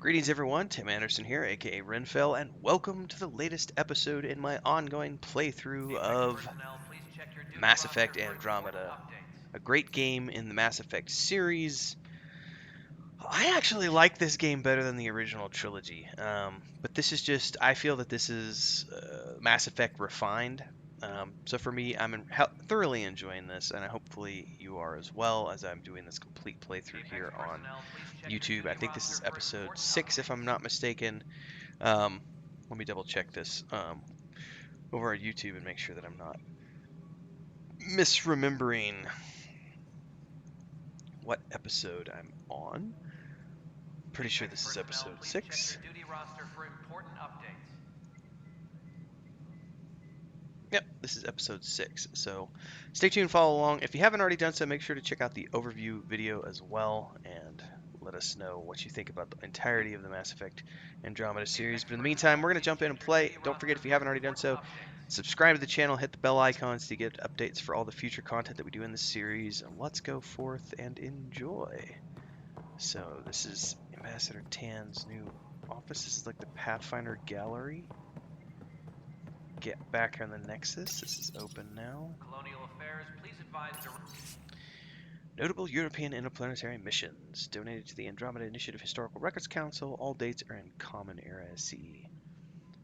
Greetings everyone, Tim Anderson here, aka Renfell, and welcome to the latest episode in my ongoing playthrough of Mass Effect Andromeda. A great game in the Mass Effect series. I actually like this game better than the original trilogy, but this is just, I feel that this is Mass Effect refined. So for me, thoroughly enjoying this, and hopefully you are as well, as I'm doing this complete playthrough here on YouTube. I think this is episode 6, if I'm not mistaken. Let me double check this over on YouTube and make sure that I'm not misremembering what episode I'm on. Pretty sure this is episode 6. Yep, this is episode 6. So stay tuned, follow along. If you haven't already done so, make sure to check out the overview video as well and let us know what you think about the entirety of the Mass Effect Andromeda series. But in the meantime, we're going to jump in and play. Don't forget, if you haven't already done so, subscribe to the channel, hit the bell icons to get updates for all the future content that we do in this series. And let's go forth and enjoy. So this is Ambassador Tan's new office. This is like the Pathfinder Gallery. Get back on the Nexus. This is open now. Colonial Affairs, please advise Notable European interplanetary missions donated to the Andromeda Initiative Historical Records Council. All dates are in Common Era CE.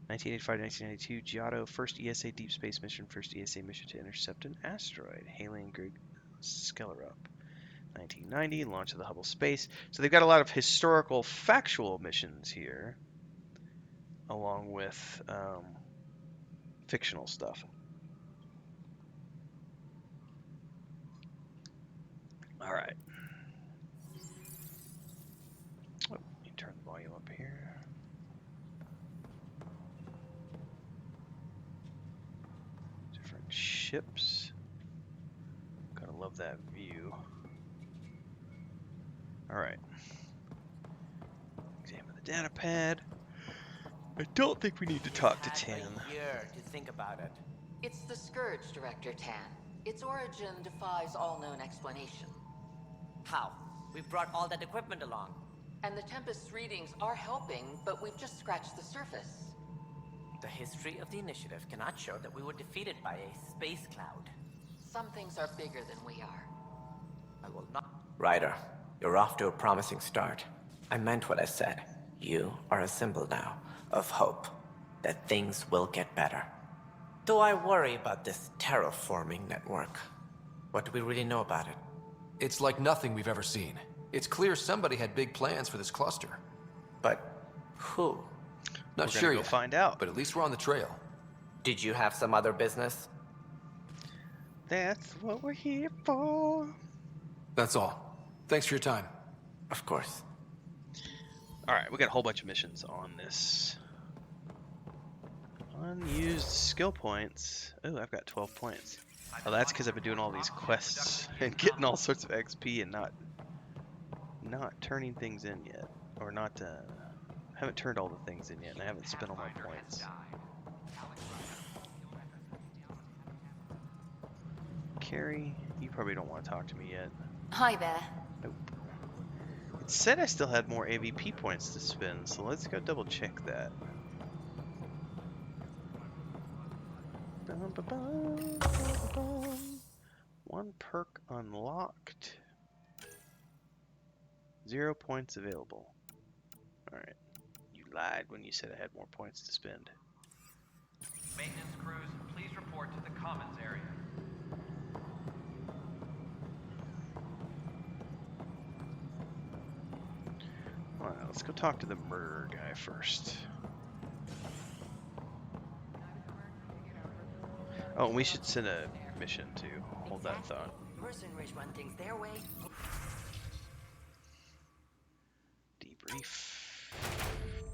1985-1992, Giotto, first ESA deep space mission, first ESA mission to intercept an asteroid. Haley and Greg Skellerup. 1990, launch of the Hubble space. So they've got a lot of historical, factual missions here, along with fictional stuff. All right. Oh, let me turn the volume up here. Different ships. Gotta love that view. All right. Examine the data pad. I don't think we need to talk to Tan. A year to think about it. It's the Scourge, Director Tan. Its origin defies all known explanation. How? We brought all that equipment along. And the Tempest readings are helping, but we've just scratched the surface. The history of the initiative cannot show that we were defeated by a space cloud. Some things are bigger than we are. I will not. Ryder, you're off to a promising start. I meant what I said. You are a symbol now of hope that things will get better. Though I worry about this terraforming network. What do we really know about it? It's like nothing we've ever seen. It's clear somebody had big plans for this cluster. But who? Not We're sure gonna go yet, find out. but at least we're on the trail. Did you have some other business? That's what we're here for. That's all. Thanks for your time. Of course. All right, we got a whole bunch of missions on this. Unused skill points. Oh, I've got 12 points. Oh, that's because I've been doing all these quests and getting all sorts of XP and not turning things in yet, or not. Haven't turned all the things in yet, and I haven't spent all my points. Carrie, you probably don't want to talk to me yet. Hi there. Nope. It said I still had more AVP points to spend, so let's go double check that. One perk unlocked. 0 points available. Alright. You lied when you said I had more points to spend. maintenance crews, please report to the commons area. Alright, let's go talk to the murder guy first. Oh, we should send a mission to hold that thought. Mercenaries run things their way. Debrief.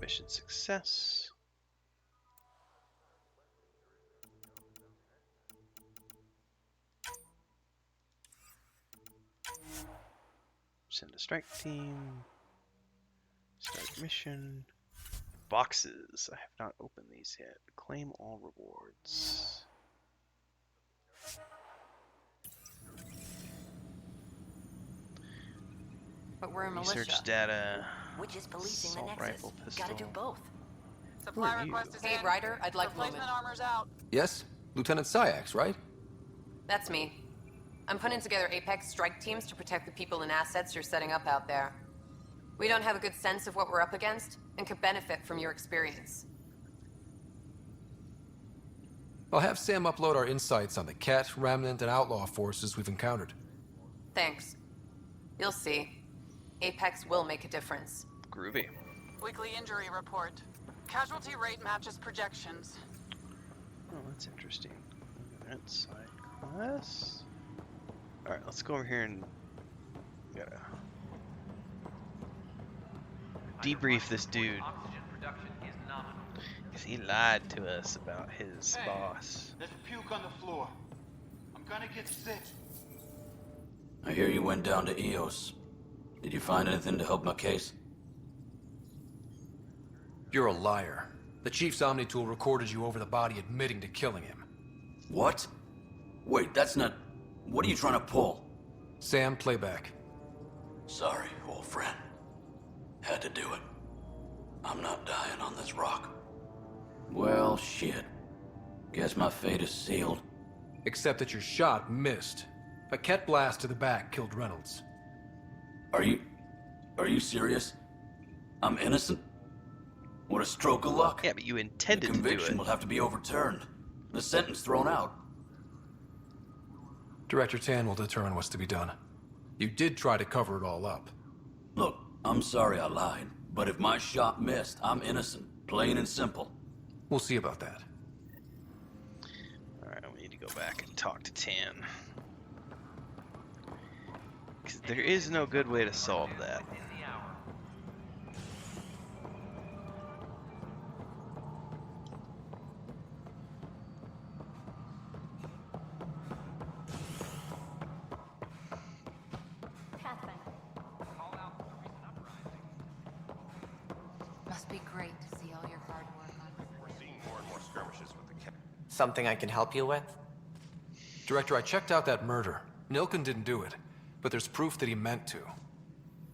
Mission success. Send a strike team. Start mission. Boxes. I have not opened these yet. Claim all rewards. But we're a Research militia. data. which is policing the Assault Nexus. rifle, Gotta do pistol. both. Supply Who are you? request is Hey, in. Ryder, I'd like a Replacement moment. armor's out. Yes? Lieutenant Syax, right? That's me. I'm putting together Apex strike teams to protect the people and assets you're setting up out there. We don't have a good sense of what we're up against, and could benefit from your experience. I'll have Sam upload our insights on the Ket, Remnant, and Outlaw forces we've encountered. Thanks. You'll see. Apex will make a difference. Groovy. Weekly injury report. Casualty rate matches projections. Oh, that's interesting. Event side quest. Alright, let's go over here and gotta debrief this dude. Oxygen production is nominal. Because he lied to us about his Hey, boss. there's puke on the floor. I'm gonna get sick. I hear you went down to EOS. Did you find anything to help my case? You're a liar. The Chief's Omnitool recorded you over the body admitting to killing him. What? Wait, that's not... What are you trying to pull? Sam, playback. Sorry, old friend. Had to do it. I'm not dying on this rock. Well, shit. Guess my fate is sealed. Except that your shot missed. A Ket blast to the back killed Reynolds. Are you serious? I'm innocent? What a stroke of luck. Yeah, but you The intended to do conviction it. will have to be overturned. The sentence thrown out. Director Tan will determine what's to be done. You did try to cover it all up. Look, I'm sorry I lied, but if my shot missed, I'm innocent. Plain and simple. We'll see about that. Alright, we need to go back and talk to Tan. Because there is no good way to solve that. Within the hour. Call out the recent uprising. Must be great to see all your hard work on. We're seeing more and more skirmishes with the Ket. Something I can help you with? Director, I checked out that murder. Nilken didn't do it, but there's proof that he meant to.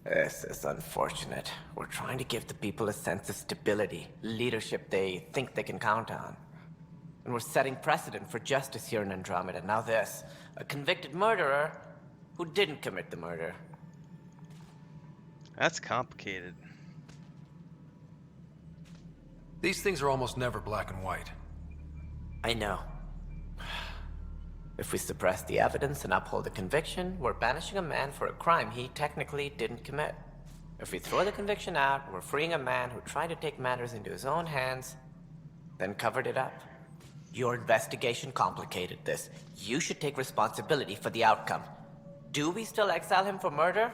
This is unfortunate. We're trying to give the people a sense of stability, leadership they think they can count on. And we're setting precedent for justice here in Andromeda. Now this, a convicted murderer who didn't commit the murder. That's complicated. These things are almost never black and white. I know. If we suppress the evidence and uphold the conviction, we're banishing a man for a crime he technically didn't commit. If we throw the conviction out, we're freeing a man who tried to take matters into his own hands, then covered it up. Your investigation complicated this. You should take responsibility for the outcome. Do we still exile him for murder?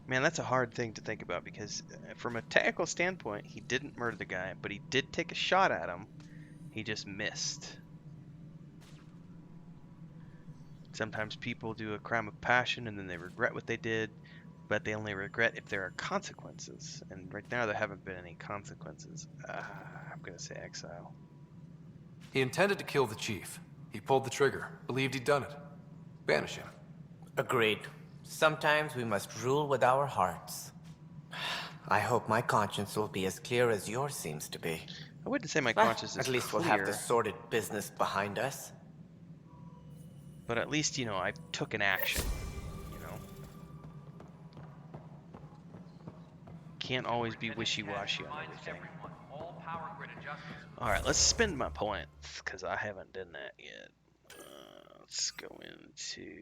Man, that's a hard thing to think about because from a technical standpoint, he didn't murder the guy, but he did take a shot at him. He just missed. Sometimes people do a crime of passion and then they regret what they did, but they only regret if there are consequences. And right now there haven't been any consequences. I'm going to say exile. He intended to kill the Chief. He pulled the trigger, believed he'd done it. Banish him. Agreed. Sometimes we must rule with our hearts. I hope my conscience will be as clear as yours seems to be. I wouldn't say my conscience is At least clear, we'll have the sordid business behind us. but at least, you know, I took an action, you know? Can't always be wishy-washy on Reminds everything. everyone, all power grid adjustments. Alright, let's spend my points, because I haven't done that yet. Let's go into...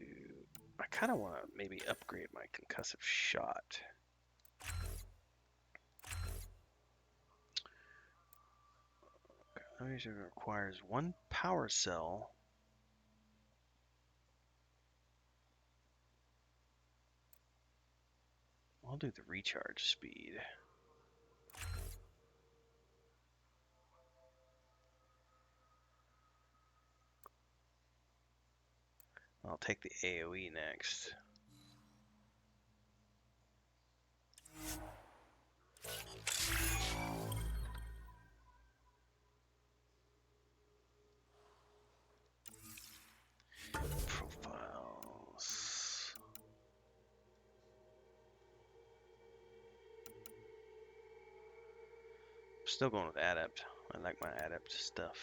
I kind of want to maybe upgrade my concussive shot. Okay, requires one power cell. I'll do the recharge speed. I'll take the AoE next. Still going with Adept. I like my Adept stuff.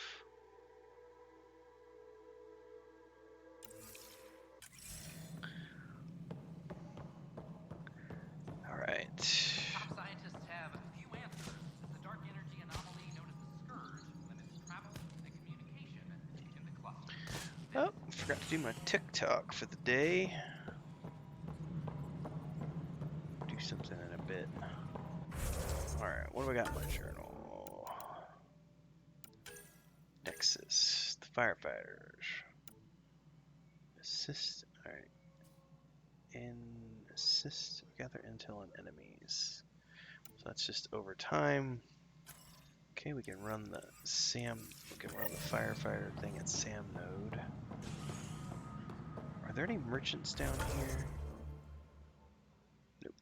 Alright. Top scientists have few answers. The dark energy anomaly known as the Scourge limits travel and communication in the cluster. Oh, forgot to do my TikTok for the day. Do something in a bit. Alright, what do we got in my journal? Nexus, the firefighters. Assist, alright. Assist, gather intel on enemies. So that's just over time. Okay, we can run the firefighter thing at Sam node. Are there any merchants down here? Nope.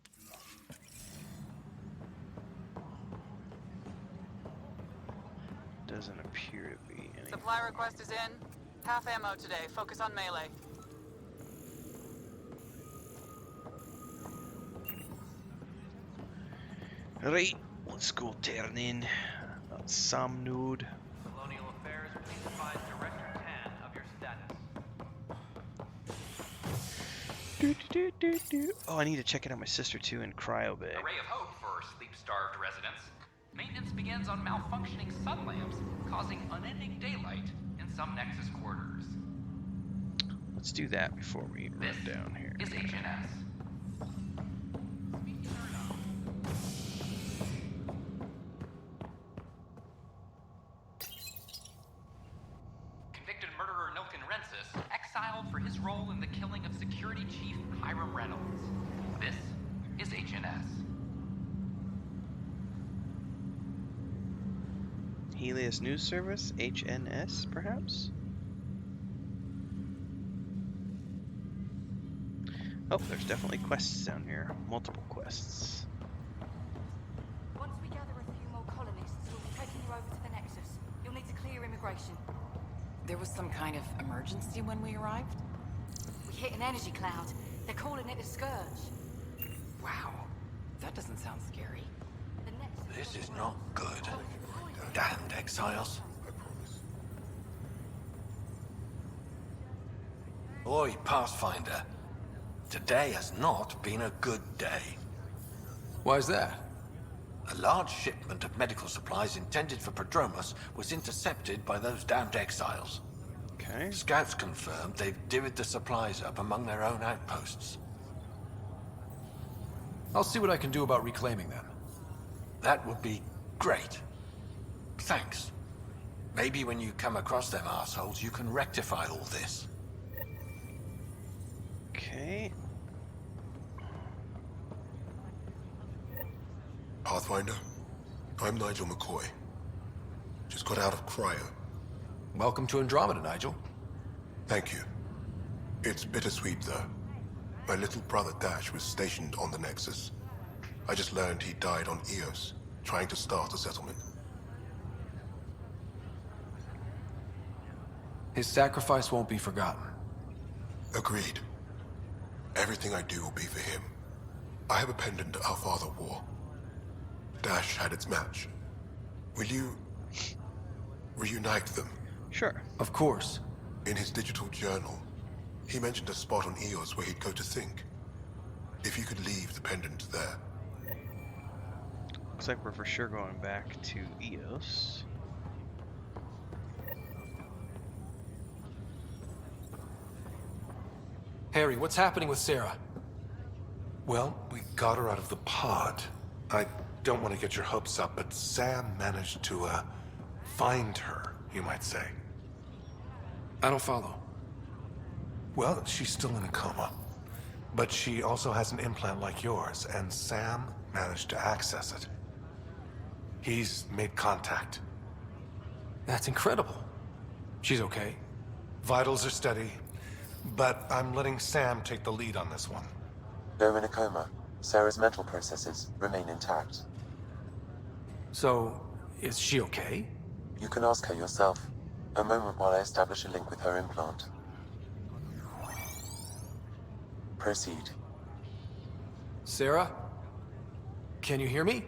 Doesn't appear to be any. Supply request is in. Half ammo today. Focus on melee. Right, let's go turn in that Sam node. Colonial Affairs, please advise Director Tan of your status. Oh, I need to check in on my sister too in Cryo Bay. A ray of hope for sleep-starved residents. Maintenance begins on malfunctioning sun lamps, causing unending daylight in some Nexus quarters. Let's do that before we run down here. Is HNS. Convicted murderer Nilkin Rensis exiled for his role in the killing of Security Chief Hiram Reynolds. This is HNS. Helios News Service, HNS, perhaps? Oh, there's definitely quests down here. Multiple quests. Once we gather a few more colonists, we'll be taking you over to the Nexus. You'll need to clear immigration. There was some kind of emergency when we arrived? We hit an energy cloud. They're calling it the Scourge. Wow, that doesn't sound scary. The Nexus This is not good. Damned exiles. Oi, Pathfinder. Today has not been a good day. Why is that? A large shipment of medical supplies intended for Prodromos was intercepted by those damned exiles. Okay. Scouts confirmed they've divvied the supplies up among their own outposts. I'll see what I can do about reclaiming them. That would be great. Thanks. Maybe when you come across them assholes, you can rectify all this. Okay. Pathfinder, I'm Nigel McCoy. Just got out of cryo. Welcome to Andromeda, Nigel. Thank you. It's bittersweet, though. My little brother Dash was stationed on the Nexus. I just learned he died on Eos, trying to start a settlement. His sacrifice won't be forgotten. Agreed. Everything I do will be for him. I have a pendant our father wore. Dash had its match. Will you reunite them? Sure. Of course. In his digital journal, he mentioned a spot on Eos where he'd go to think. If you could leave the pendant there. Looks like we're for sure going back to Eos. Harry, what's happening with Sarah? Well, we got her out of the pod. I don't want to get your hopes up, but Sam managed to, find her, you might say. I don't follow. Well, she's still in a coma. But she also has an implant like yours, and Sam managed to access it. He's made contact. That's incredible. She's okay. Vitals are steady, but I'm letting Sam take the lead on this one. Though in a coma, Sarah's mental processes remain intact. So, is she okay? You can ask her yourself. A moment while I establish a link with her implant. Proceed. Sarah? Can you hear me?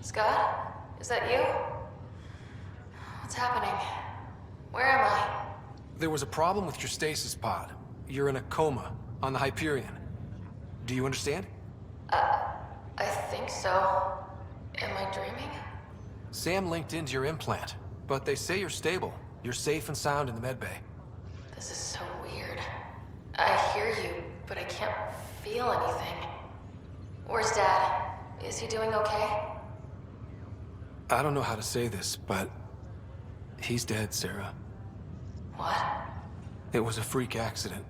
Scott? Is that you? What's happening? Where am I? There was a problem with your stasis pod. You're in a coma on the Hyperion. Do you understand? I think so. Am I dreaming? Sam linked into your implant, but they say you're stable. You're safe and sound in the medbay. This is so weird. I hear you, but I can't feel anything. Where's Dad? Is he doing okay? I don't know how to say this, but he's dead, Sarah. What? It was a freak accident.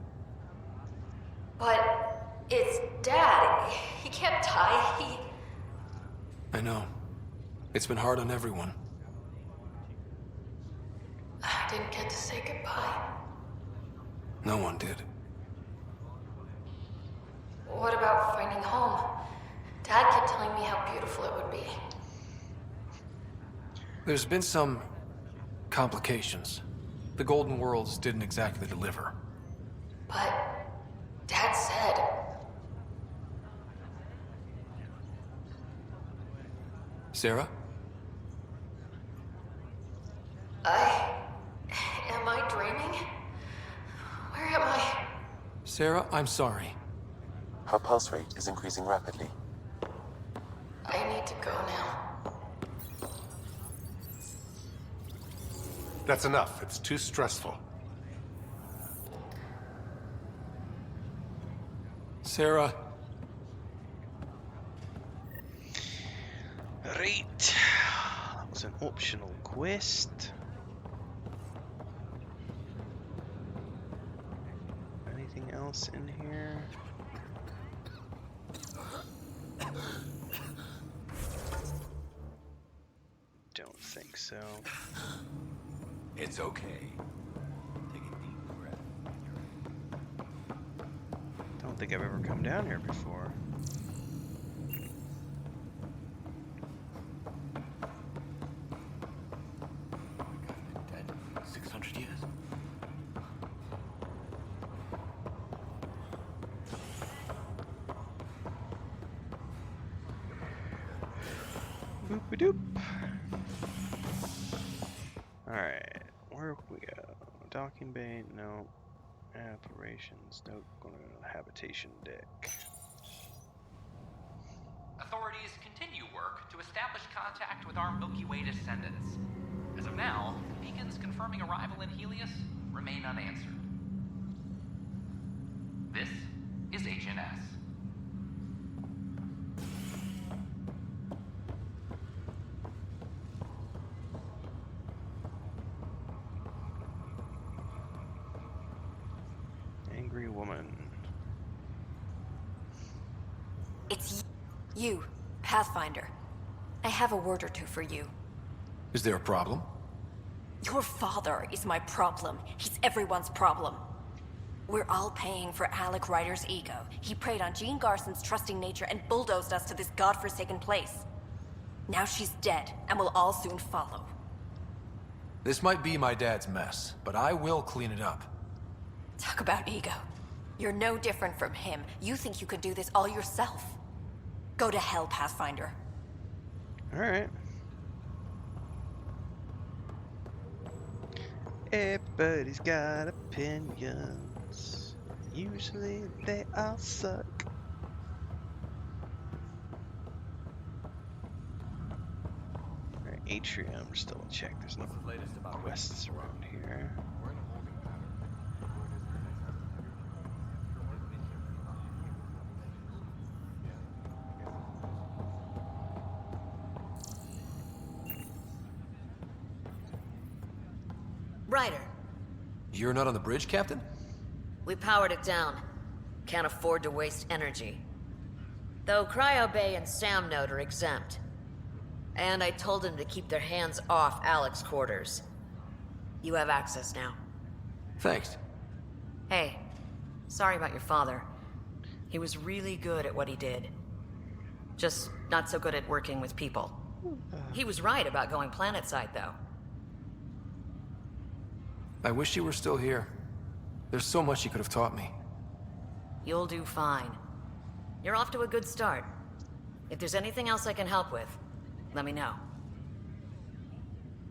But it's Dad. He can't die. I know. It's been hard on everyone. I didn't get to say goodbye. No one did. What about finding home? Dad kept telling me how beautiful it would be. There's been some complications. The Golden Worlds didn't exactly deliver. But Dad said... Sarah? Am I dreaming? Where am I? Sarah, I'm sorry. Her pulse rate is increasing rapidly. I need to go now. That's enough. It's too stressful. Sarah. Right. That was an optional quest. Anything else in here? Don't think so. It's okay. Take a deep breath. Don't think I've ever come down here before. 600 years. Boop-a-doop. Alright, where we go? Docking bay, no. Operations, no. Going to habitation deck. Authorities continue work to establish contact with our Milky Way descendants. As of now, beacons confirming arrival in Helios remain unanswered. This is HNS. Angry woman. It's you, Pathfinder. I have a word or two for you. Is there a problem? Your father is my problem. He's everyone's problem. We're all paying for Alec Ryder's ego. He preyed on Jean Garson's trusting nature and bulldozed us to this godforsaken place. Now she's dead, and we'll all soon follow. This might be my dad's mess, but I will clean it up. Talk about ego. You're no different from him. You think you could do this all yourself. Go to hell, Pathfinder. Alright. Everybody's got opinions. Usually they all suck. Alright, Atrium, still check. There's no quests around here. Ryder, You're not on the bridge, Captain? we powered it down. Can't afford to waste energy. Though Cryo Bay and Sam Node are exempt. And I told them to keep their hands off Alec's quarters. You have access now. Thanks. Hey, sorry about your father. He was really good at what he did. Just not so good at working with people. He was right about going planetside, though. I wish you were still here. There's so much you could have taught me. You'll do fine. You're off to a good start. If there's anything else I can help with, let me know.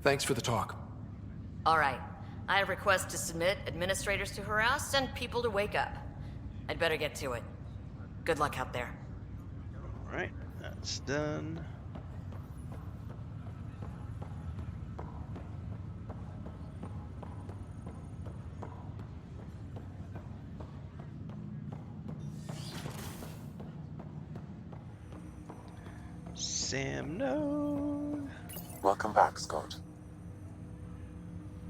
Thanks for the talk. All right. I have requests to submit, administrators to harass, and people to wake up. I'd better get to it. Good luck out there. All right, that's done. Sam, no. Welcome back, Scott.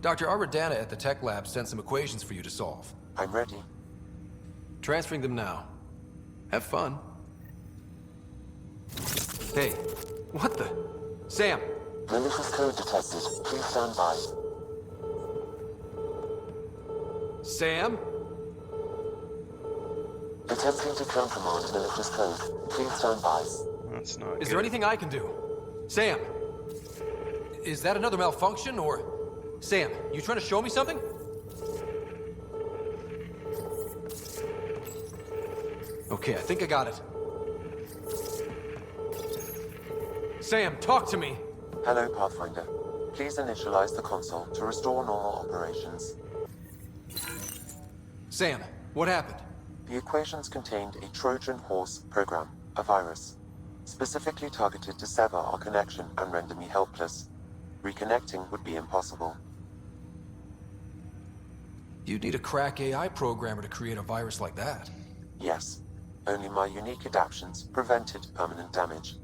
Dr. Aradana at the tech lab sent some equations for you to solve. I'm ready. Transferring them now. Have fun. Hey, what the? Sam! Malicious code detected. Please stand by. Sam? Attempting to countermand malicious code. Please stand by. That's not Is there anything I can do? Sam! Is that another malfunction, or... Sam, you trying to show me something? Okay, I think I got it. Sam, talk to me! Hello, Pathfinder. Please initialize the console to restore normal operations. Sam, what happened? The equations contained a Trojan horse program, a virus, specifically targeted to sever our connection and render me helpless. Reconnecting would be impossible. You'd need a crack AI programmer to create a virus like that. Yes. Only my unique adaptions prevented permanent damage.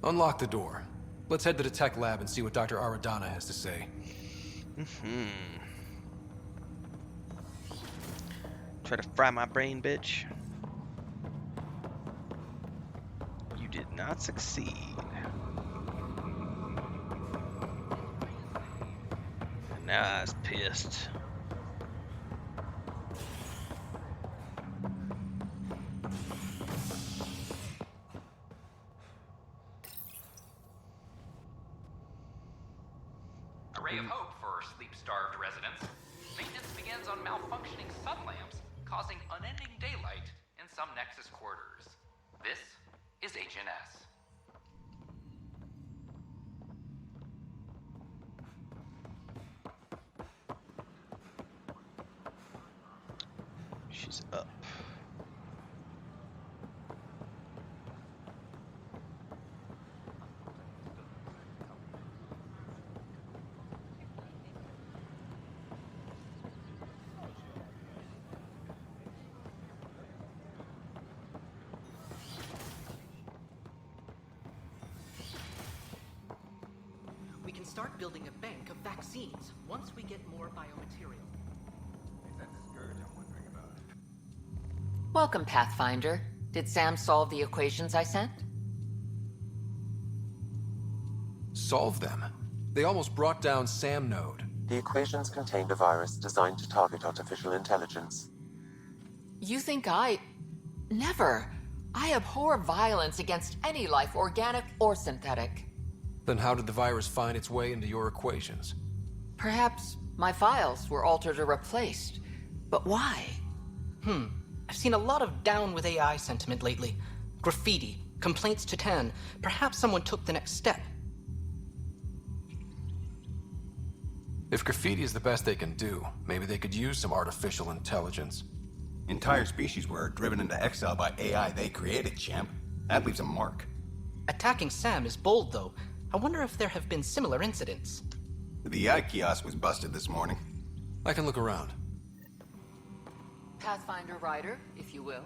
Unlock the door. Let's head to the tech lab and see what Dr. Aradana has to say. Try to fry my brain, bitch. You did not succeed. And now I was pissed. A ray of hope for sleep-starved residents. Maintenance begins on malfunctioning sun lamps, causing unending daylight in some Nexus quarters. This is HNS. She's up. We can start building a bank of vaccines once we get more biomaterial. Welcome, Pathfinder. Did Sam solve the equations I sent? Solve them? They almost brought down Sam Node. The equations contained a virus designed to target artificial intelligence. You think Never. I abhor violence against any life, organic or synthetic. Then how did the virus find its way into your equations? Perhaps my files were altered or replaced. But why? I've seen a lot of down with AI sentiment lately. Graffiti, complaints to Tan. Perhaps someone took the next step. If graffiti is the best they can do, maybe they could use some artificial intelligence. Entire species were driven into exile by AI they created, champ. That leaves a mark. Attacking Sam is bold, though. I wonder if there have been similar incidents. The AI kiosk was busted this morning. I can look around. Pathfinder Rider, if you will.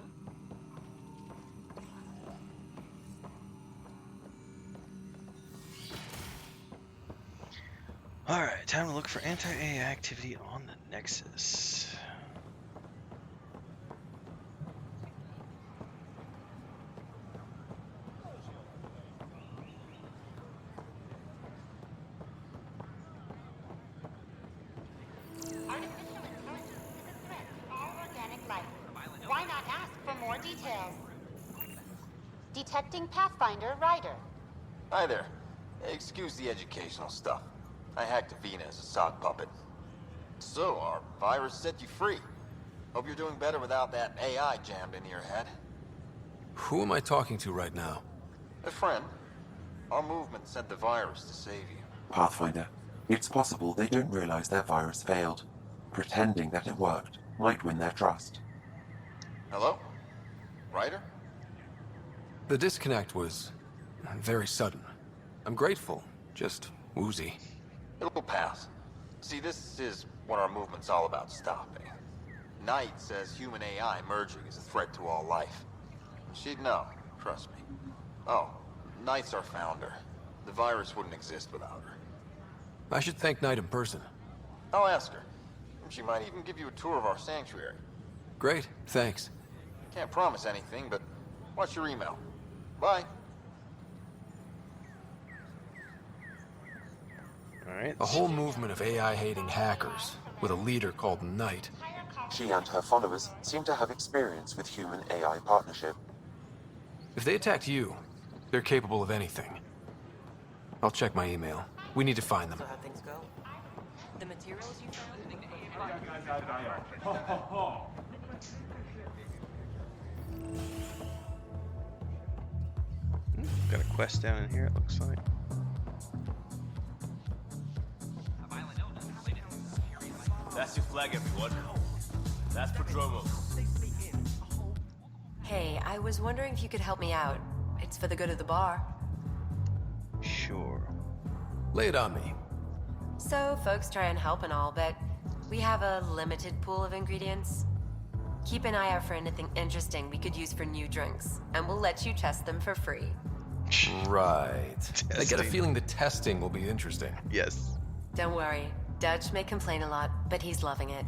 Alright, time to look for anti-AI activity on the Nexus. Why not ask for more details? Detecting Pathfinder Rider. Hi there. Excuse the educational stuff. I hacked Avina as a sock puppet. So, our virus set you free. Hope you're doing better without that AI jammed into your head. Who am I talking to right now? A friend. Our movement sent the virus to save you. Pathfinder, It's possible they don't realize their virus failed. Pretending that it worked might win their trust. Hello? Ryder? The disconnect was very sudden. I'm grateful, just woozy. It'll pass. See, this is what our movement's all about stopping. Knight says human AI merging is a threat to all life. She'd know, trust me. Oh, Knight's our founder. The virus wouldn't exist without her. I should thank Knight in person. I'll ask her. She might even give you a tour of our sanctuary. Great, thanks. Can't promise anything, but watch your email. Bye. Alright. A whole movement of AI-hating hackers, with a leader called Knight. She and her followers seem to have experience with human-AI partnership. If they attacked you, they're capable of anything. I'll check my email. We need to find them. So how things go? The materials you found? Got a quest down in here, it looks like. That's your flag, everyone. That's Prodromo. Hey, I was wondering if you could help me out. It's for the good of the bar. Sure. Lay it on me. So, folks try and help and all, but we have a limited pool of ingredients. Keep an eye out for anything interesting we could use for new drinks, and we'll let you test them for free. Right. I get a feeling the testing will be interesting. Yes. Don't worry, Dutch may complain a lot, but he's loving it.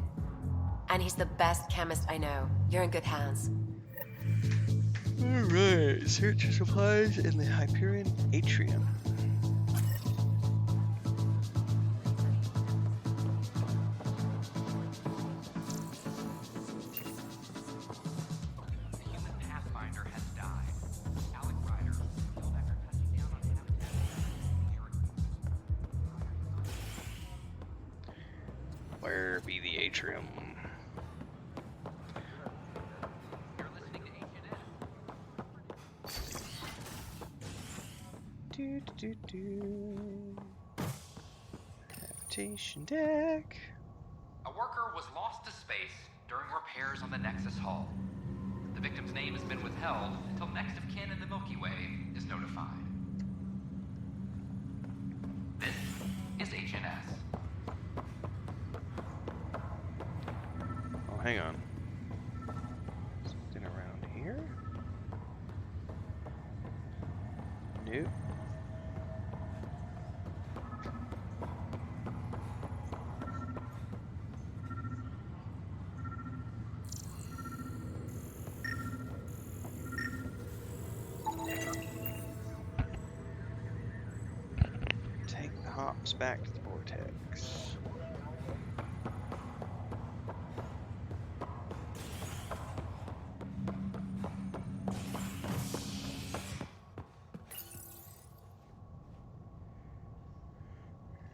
And he's the best chemist I know. You're in good hands. Alright, search for supplies in the Hyperion Atrium. Where be the atrium? Habitation deck. A worker was lost to space during repairs on the Nexus hull. The victim's name has been withheld until next of kin in the Milky Way is notified. This is HNS. Oh, hang on. Something around here? Nope. Take the hops back to the vortex.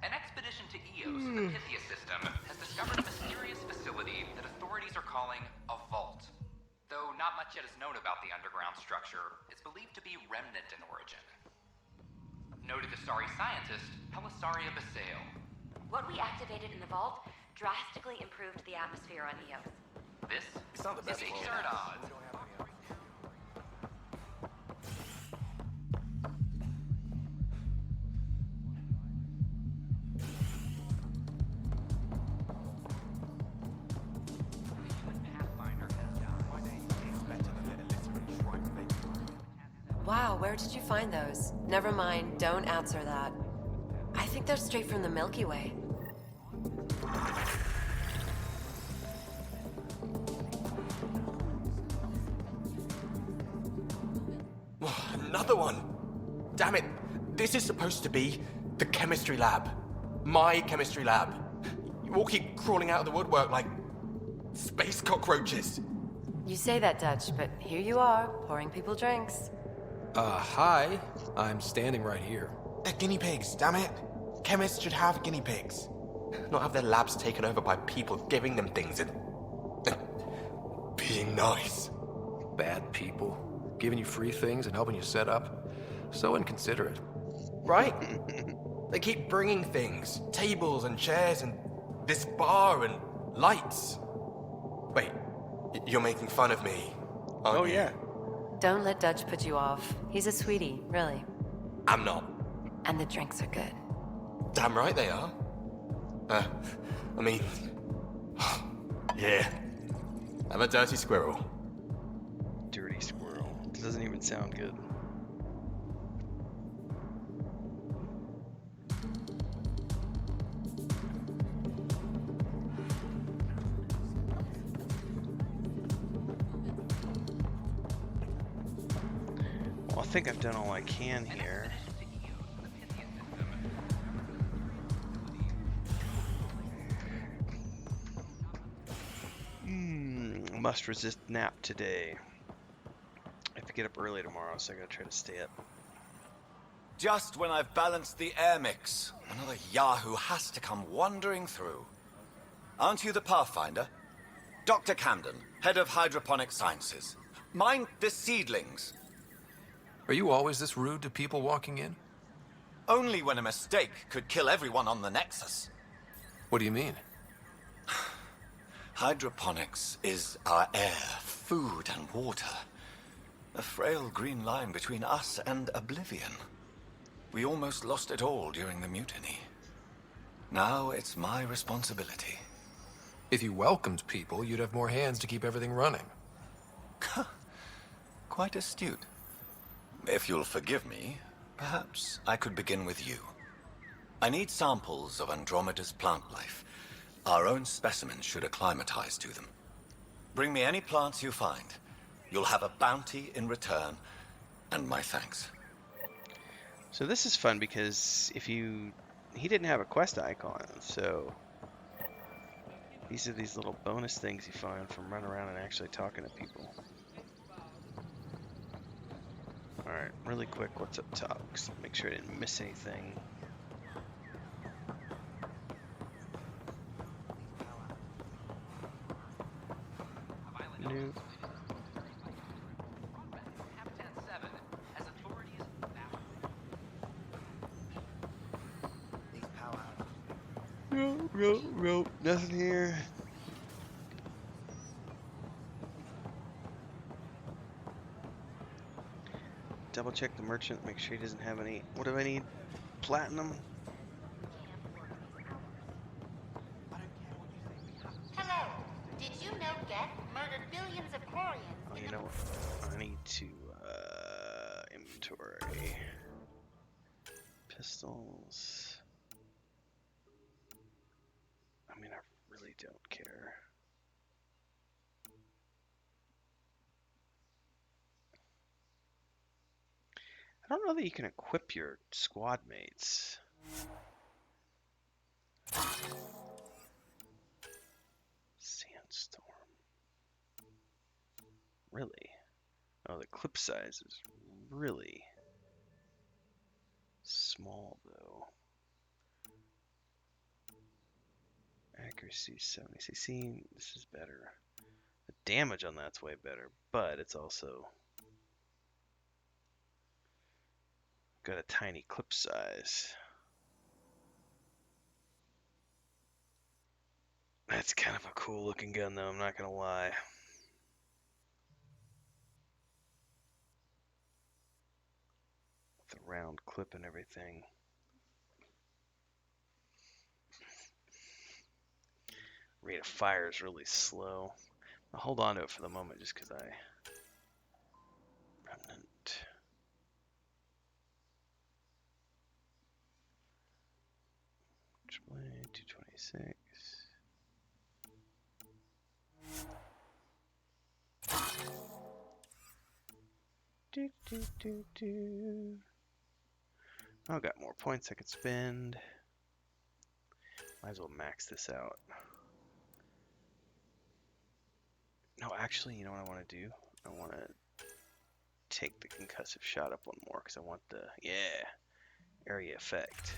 An expedition to Eos, the Pythia system, has discovered a mysterious facility that authorities are calling a vault. Though not much yet is known about the underground structure, it's believed to be remnant in origin. Noted Asari scientist, Pelisaria Basale. What we activated in the vault drastically improved the atmosphere on Eos. This It's not the best is vault. Exert Odds. Wow, where did you find those? Never mind, don't answer that. I think they're straight from the Milky Way. Another one! Damn it! This is supposed to be the chemistry lab. My chemistry lab. You all keep crawling out of the woodwork like space cockroaches. You say that, Dutch, but here you are, pouring people drinks. Hi. I'm standing right here. They're guinea pigs, damn it. Chemists should have guinea pigs. Not have their labs taken over by people giving them things and being nice. Bad people. Giving you free things and helping you set up. So inconsiderate. Right? They keep bringing things. Tables and chairs and this bar and lights. Wait, you're making fun of me, aren't you? Yeah. Don't let Dutch put you off. He's a sweetie, really. I'm not. And the drinks are good. Damn right they are. I mean... yeah. I'm a dirty squirrel. Dirty squirrel. Doesn't even sound good. Well, I think I've done all I can here. Must resist nap today. I have to get up early tomorrow, so I gotta try to stay up. Just when I've balanced the air mix, another Yahoo has to come wandering through. Aren't you the Pathfinder? Dr. Camden, head of hydroponic sciences. Mind the seedlings. Are you always this rude to people walking in? Only when a mistake could kill everyone on the Nexus. What do you mean? Hydroponics is our air, food, and water. A frail green line between us and oblivion. We almost lost it all during the mutiny. Now it's my responsibility. If you welcomed people, you'd have more hands to keep everything running. Quite astute. If you'll forgive me, perhaps I could begin with you. I need samples of Andromeda's plant life. Our own specimens should acclimatize to them. Bring me any plants you find. You'll have a bounty in return, and my thanks. So this is fun because he didn't have a quest icon, so these are these little bonus things you find from running around and actually talking to people. Alright, really quick, what's up top? Make sure I didn't miss anything. Nope. Nope, nothing here. Double check the merchant, make sure he doesn't have any. What do I need? Platinum? Hello. Did you know Geth murdered billions of Quarians? Oh, you know what? I need to, inventory. Pistols. I mean, I really don't care. I don't know that you can equip your squad mates. Sandstorm. Really? Oh, the clip size is really small, though. Accuracy 70. See, this is better. The damage on that's way better, but it's also got a tiny clip size. That's kind of a cool looking gun, though, I'm not gonna lie. The round clip and everything. Rate of fire is really slow. I'll hold on to it for the moment just because I... Remnant. Display 226. I've got more points I could spend. Might as well max this out. No, actually, you know what I want to do? I want to take the concussive shot up one more because I want the, area effect.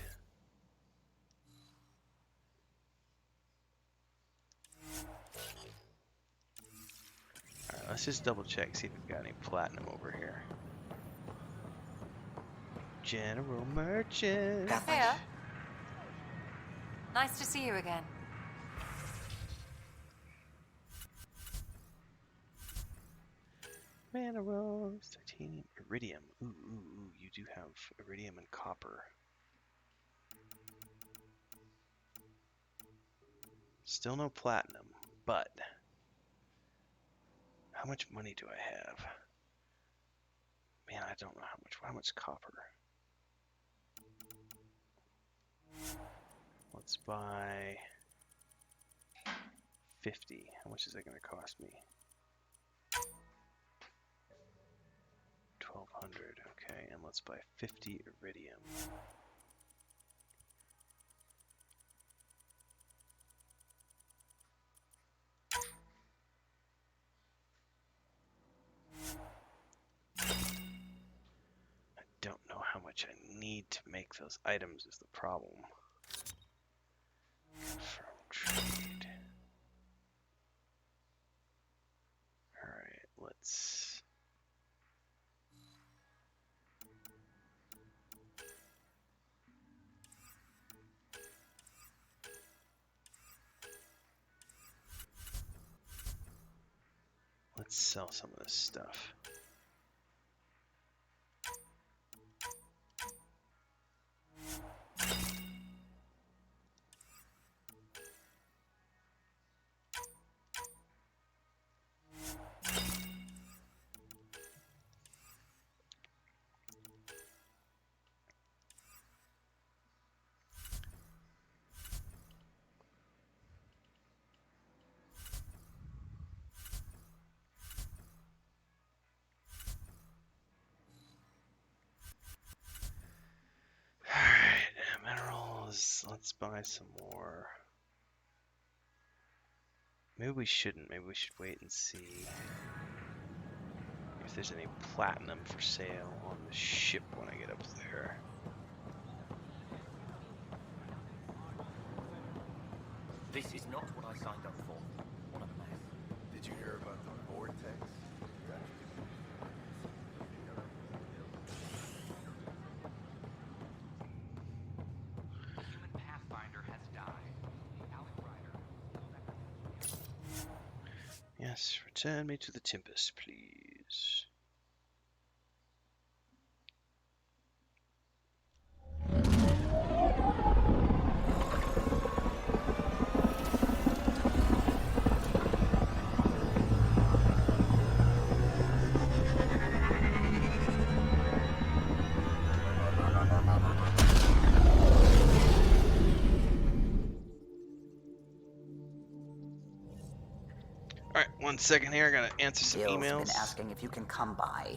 Alright, let's just double check, see if we've got any platinum over here. General Merchant. Hiya. Nice to see you again. Minerals, titanium, iridium. Ooh, you do have iridium and copper. Still no platinum, but how much money do I have? Man, I don't know how much copper. Let's buy 50. How much is that going to cost me? 1200. Okay, and let's buy 50 iridium. I don't know how much I need to make those items is the problem. Confirm trade. Alright, let's... Let's sell some of this stuff. Alright, minerals. Let's buy some more. Maybe we shouldn't. Maybe we should wait and see if there's any platinum for sale on the ship when I get up there. This is not what I signed up for. What a mess. Did you hear about the vortex? A human pathfinder has died. Alec Ryder. Yes, return me to the Tempest, please. Alright, 1 second here. I gotta answer some Bill's emails. been asking if you can come by.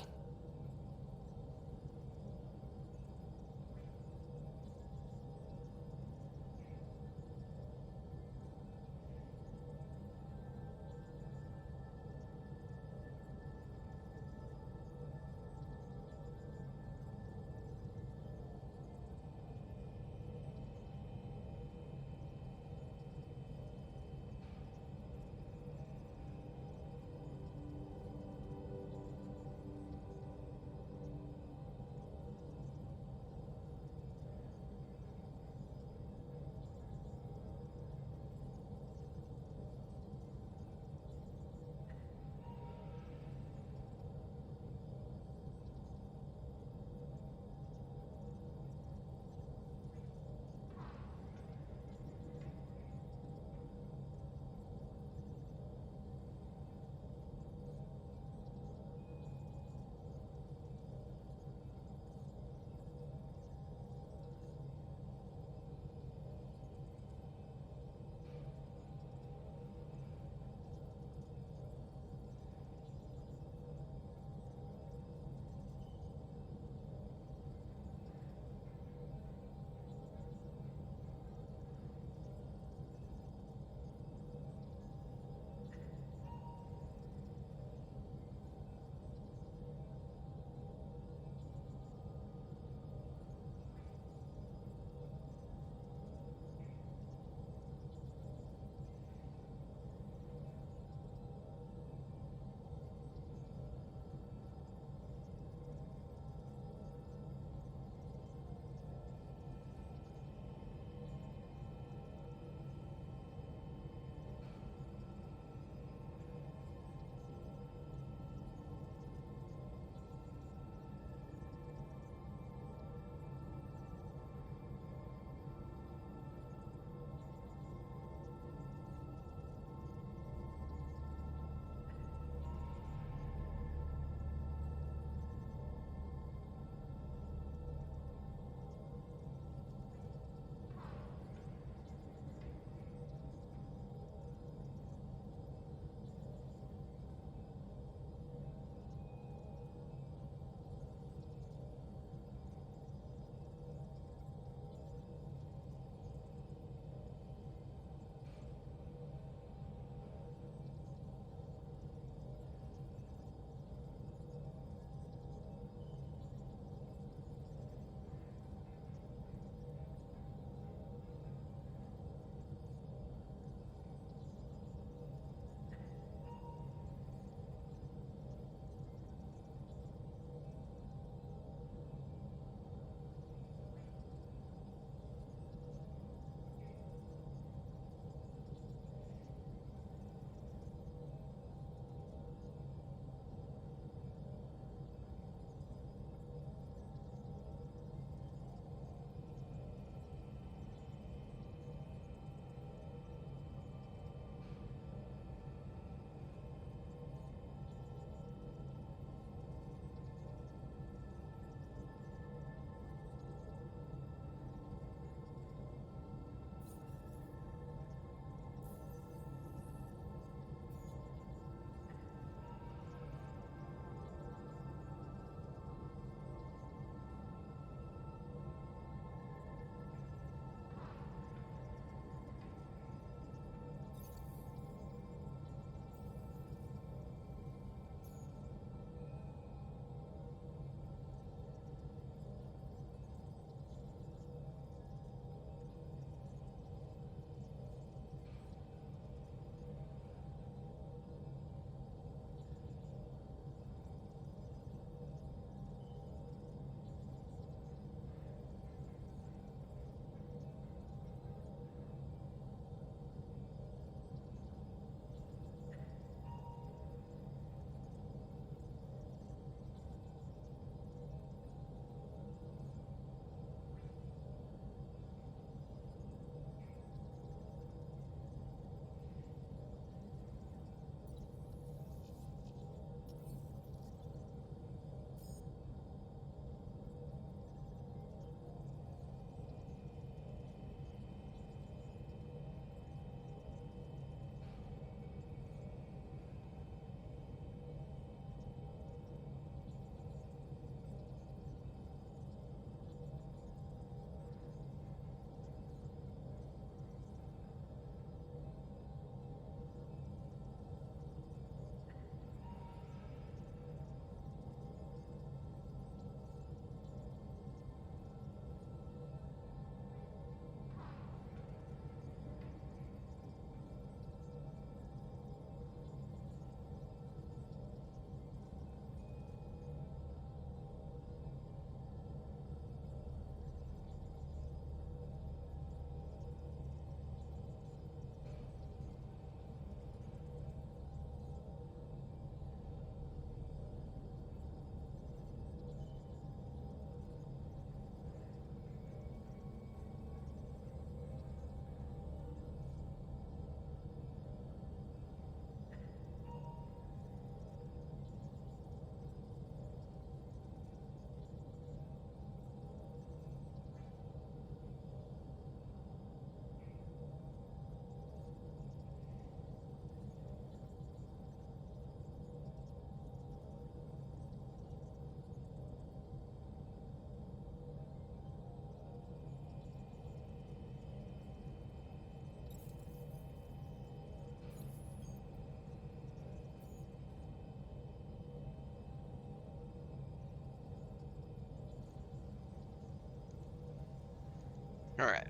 Alright.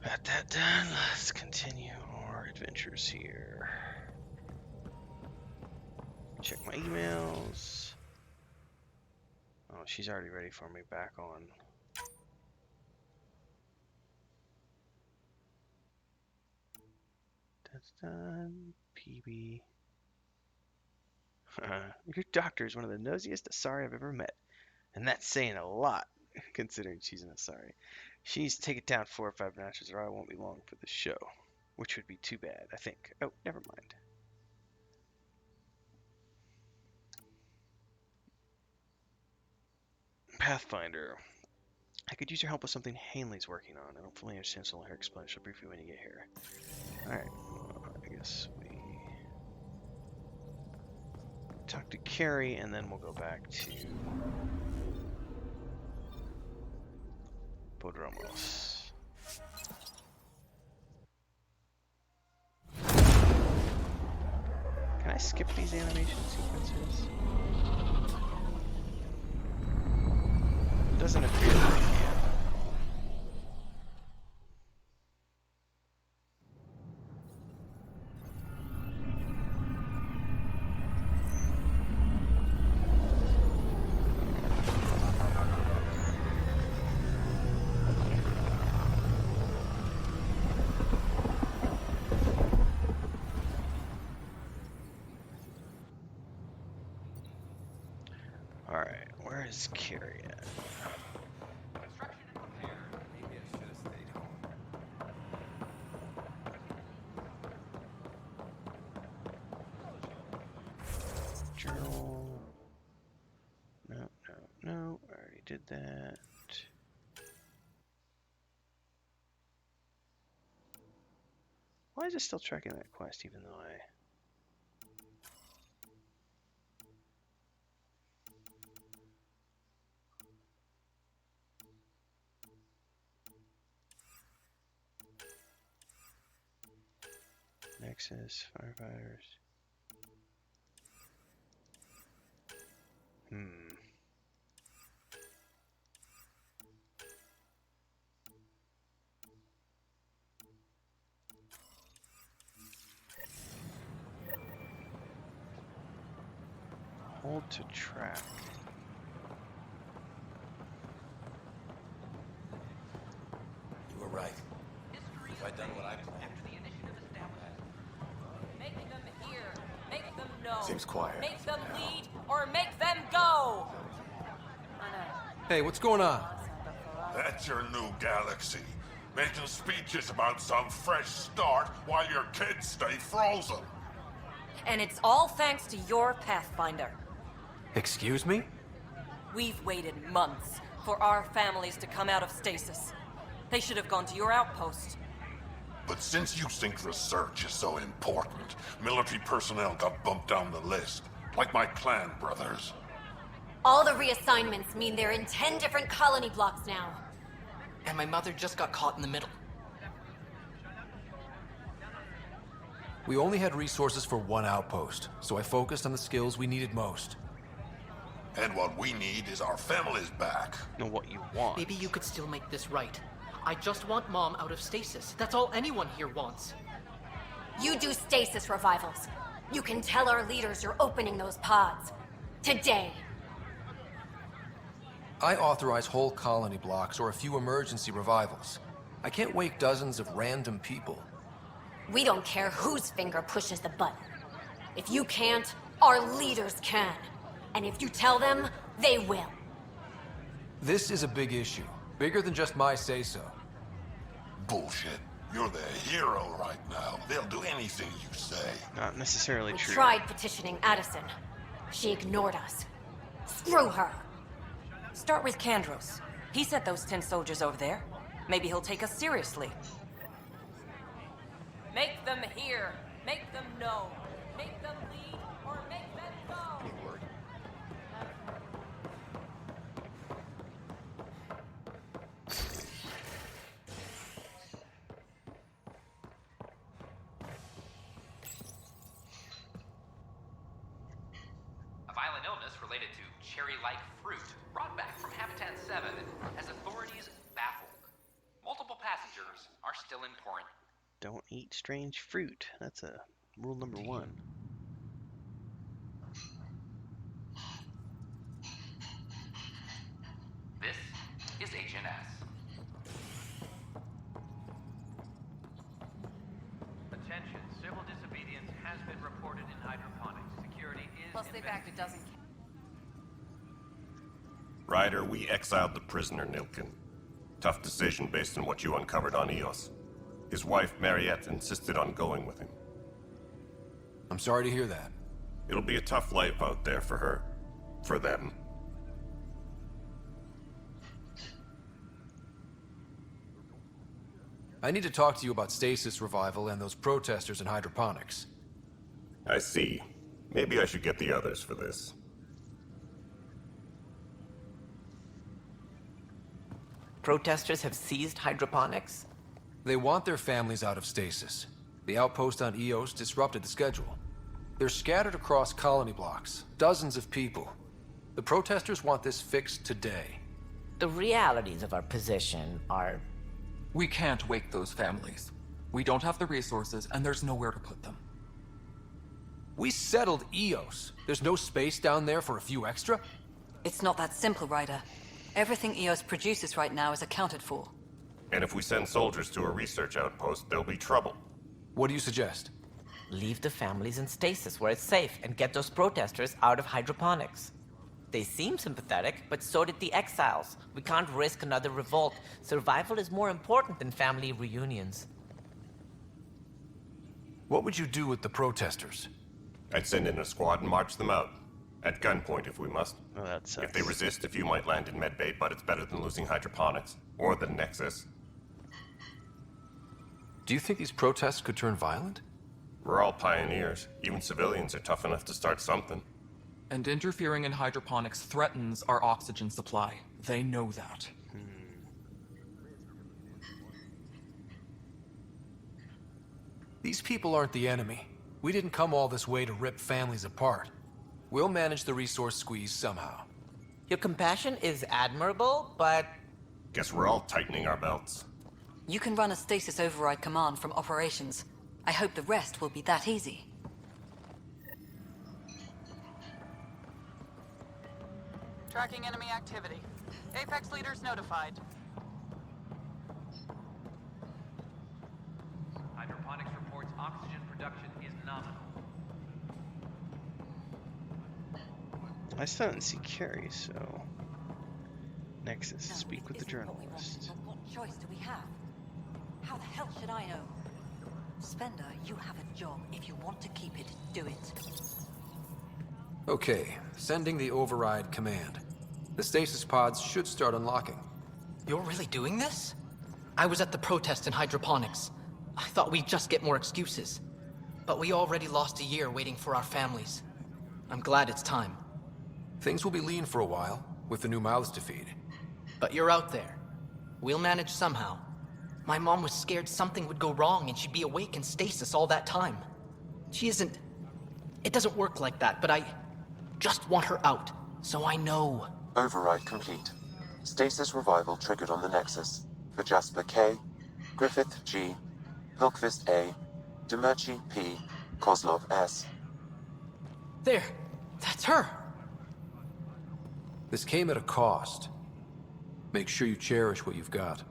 Got that done. Let's continue our adventures here. Check my emails. Oh, she's already ready for me back on. That's done. PB. Your doctor is one of the nosiest Asari I've ever met. And that's saying a lot, considering she's an Asari. She needs to take it down 4 or 5 notches or I won't be long for the show. Which would be too bad, I think. Oh, never mind. Pathfinder. I could use your help with something Hanley's working on. I don't fully understand, so I'll hear explanation briefly when you get here. Alright, I guess we talk to Carrie, and then we'll go back to Bodromos. Can I skip these animation sequences? It doesn't appear that I can. Alright, where is Carrie at? Journal. No, I already did that. Why is it still tracking that quest even though I... Nexus, firefighters. Hold to track. You were right. If I'd done what I planned. Make them hear. Make them know. Seems quiet. Make them lead or make them go. Hey, what's going on? That's your new galaxy. Making speeches about some fresh start while your kids stay frozen. And it's all thanks to your Pathfinder. Excuse me? We've waited months for our families to come out of stasis. They should have gone to your outpost. But since you think research is so important, military personnel got bumped down the list. Like my clan brothers. All the reassignments mean they're in 10 different colony blocks now. And my mother just got caught in the middle. We only had resources for one outpost, so I focused on the skills we needed most. And what we need is our families back. Know what you want. Maybe you could still make this right. I just want Mom out of stasis. That's all anyone here wants. You do stasis revivals. You can tell our leaders you're opening those pods. Today. I authorize whole colony blocks or a few emergency revivals. I can't wake dozens of random people. We don't care whose finger pushes the button. If you can't, our leaders can. And if you tell them, they will. This is a big issue. Bigger than just my say-so. Bullshit. You're the hero right now. They'll do anything you say. Not necessarily We true. tried petitioning Addison. She ignored us. Screw her. Start with Kandros. He sent those 10 soldiers over there. Maybe he'll take us seriously. Make them hear. Make them know. Make them lead or make them go. A violent illness related to cherry-like fruit brought back from Habitat 7 has authorities still important. Don't eat strange fruit. That's a rule number 1. This is HNS. Attention, civil disobedience has been reported in hydroponics. Security is Plus, they backed a dozen. Ryder, we exiled the prisoner Nilkin. Tough decision based on what you uncovered on Eos. His wife, Mariette, insisted on going with him. I'm sorry to hear that. It'll be a tough life out there for her. For them. I need to talk to you about stasis revival and those protesters in hydroponics. I see. Maybe I should get the others for this. Protesters have seized hydroponics? They want their families out of stasis. The outpost on Eos disrupted the schedule. They're scattered across colony blocks, dozens of people. The protesters want this fixed today. The realities of our position are... We can't wake those families. We don't have the resources, and there's nowhere to put them. We settled Eos. There's no space down there for a few extra? It's not that simple, Ryder. Everything Eos produces right now is accounted for. And if we send soldiers to a research outpost, there'll be trouble. What do you suggest? Leave the families in stasis where it's safe and get those protesters out of hydroponics. They seem sympathetic, but so did the exiles. We can't risk another revolt. Survival is more important than family reunions. What would you do with the protesters? I'd send in a squad and march them out. At gunpoint if we must. Oh, that sucks. If they resist, a few might land in medbay, but it's better than losing hydroponics. Or the Nexus. Do you think these protests could turn violent? We're all pioneers. Even civilians are tough enough to start something. And interfering in hydroponics threatens our oxygen supply. They know that. These people aren't the enemy. We didn't come all this way to rip families apart. We'll manage the resource squeeze somehow. Your compassion is admirable, but... Guess we're all tightening our belts. You can run a stasis override command from operations. I hope the rest will be that easy. Tracking enemy activity. Apex leaders notified. Hydroponics reports oxygen production is nominal. I still didn't see Carrie, so... Nexus, speak with the journalist. What choice do we have? How the hell should I know? Spender, you have a job. If you want to keep it, do it. Okay, sending the override command. The stasis pods should start unlocking. You're really doing this? I was at the protest in hydroponics. I thought we'd just get more excuses. But we already lost a year waiting for our families. I'm glad it's time. Things will be lean for a while, with the new mouths to feed. But you're out there. We'll manage somehow. My mom was scared something would go wrong and she'd be awake in stasis all that time. She isn't... It doesn't work like that, but I just want her out, so I know. Override complete. Stasis revival triggered on the Nexus. For Jasper K, Griffith G, Hilkvist A, Demerchi P, Kozlov S. There! That's her! This came at a cost. Make sure you cherish what you've got.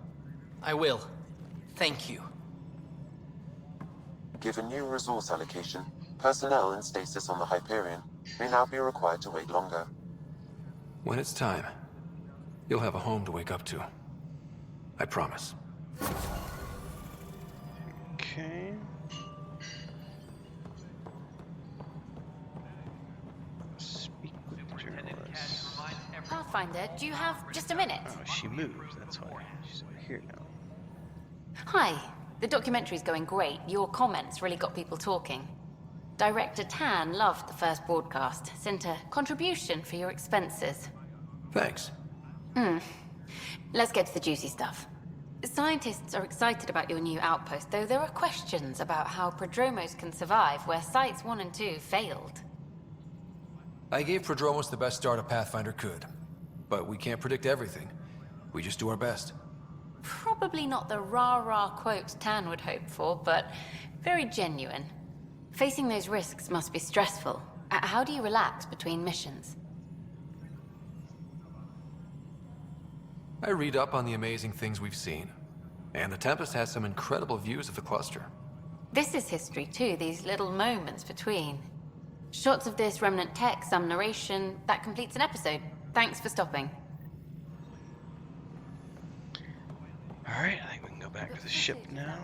I will. Thank you. Given new resource allocation, personnel in stasis on the Hyperion may now be required to wait longer. When it's time, you'll have a home to wake up to. I promise. Okay. Speak with the journalist. Pathfinder, do you have just a minute? Oh, she moved, that's why. She's over here now. Hi. The documentary's going great. Your comments really got people talking. Director Tan loved the first broadcast. Sent a contribution for your expenses. Thanks. Let's get to the juicy stuff. Scientists are excited about your new outpost, though there are questions about how prodromos can survive where Sites 1 and 2 failed. I gave Prodromos the best start a Pathfinder could. But we can't predict everything. We just do our best. Probably not the rah-rah quotes Tan would hope for, but very genuine. Facing those risks must be stressful. How do you relax between missions? I read up on the amazing things we've seen. And the Tempest has some incredible views of the cluster. This is history too, these little moments between. Shots of this remnant tech, some narration, that completes an episode. Thanks for stopping. Alright, I think we can go back to the ship now.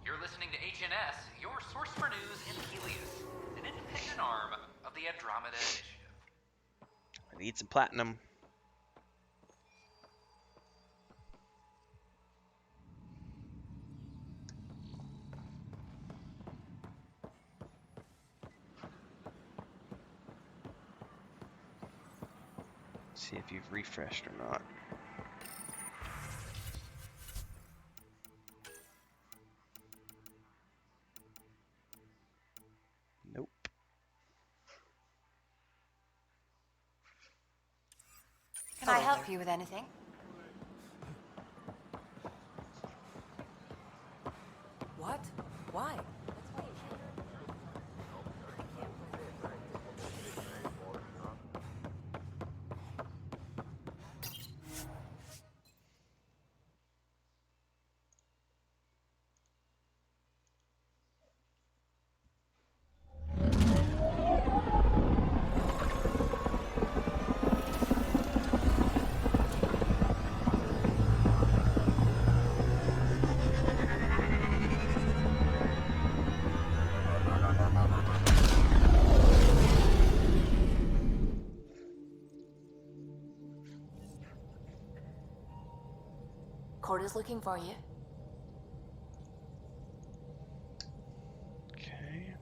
You're listening to HNS, your source for news in Helios, an independent arm of the Andromeda Initiative. I need some platinum. See if you've refreshed or not. Nope. Can I help you with anything? What? Why? Corda's looking for you. Okay.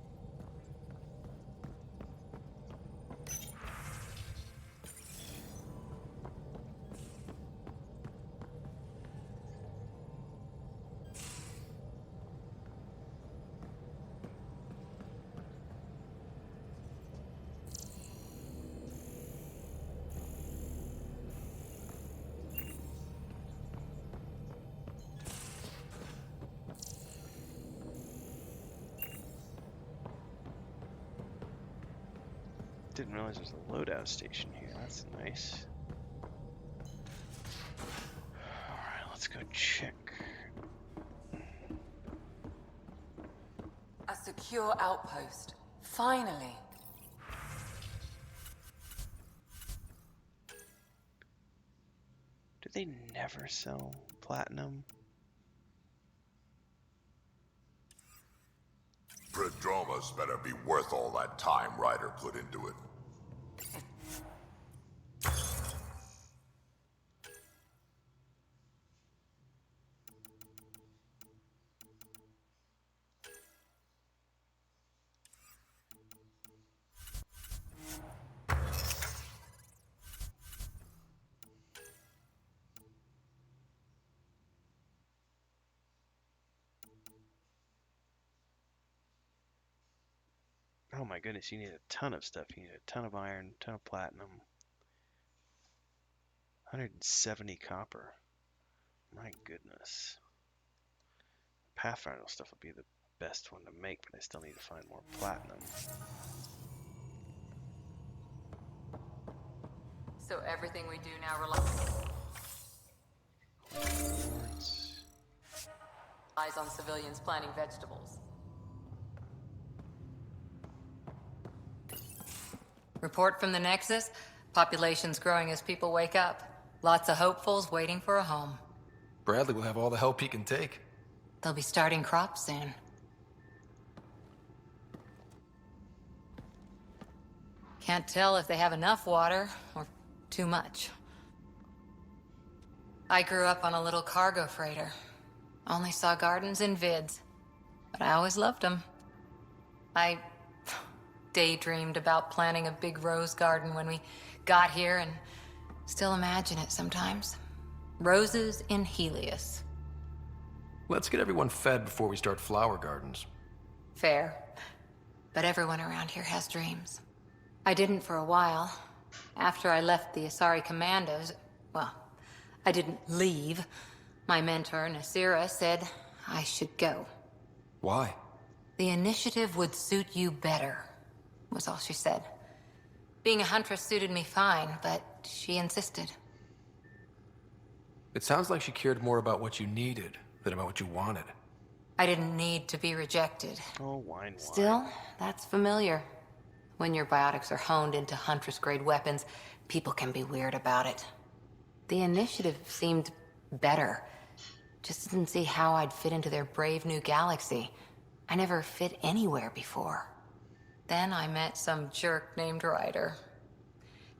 Didn't realize there's a loadout station here. That's nice. Alright, let's go check. A secure outpost. Finally. Do they never sell platinum? Prodroma's better be worth all that time Ryder put into it. Oh my goodness, you need a ton of stuff. You need a ton of iron, a ton of platinum. 170 copper. My goodness. Pathfinder stuff would be the best one to make, but I still need to find more platinum. So everything we do now relies on civilians planting vegetables. Report from the Nexus. Population's growing as people wake up. Lots of hopefuls waiting for a home. Bradley will have all the help he can take. They'll be starting crops soon. Can't tell if they have enough water or too much. I grew up on a little cargo freighter. Only saw gardens in vids, but I always loved them. I daydreamed about planting a big rose garden when we got here and Still imagine it sometimes. Roses in Helios. Let's get everyone fed before we start flower gardens. Fair. But everyone around here has dreams. I didn't for a while. After I left the Asari Commandos, well, I didn't leave. My mentor, Nasira, said I should go. Why? The initiative would suit you better, was all she said. Being a huntress suited me fine, but she insisted. It sounds like she cared more about what you needed than about what you wanted. I didn't need to be rejected. Oh, wine. Still, that's familiar. When your biotics are honed into Huntress-grade weapons, people can be weird about it. The initiative seemed better. Just didn't see how I'd fit into their brave new galaxy. I never fit anywhere before. Then I met some jerk named Ryder.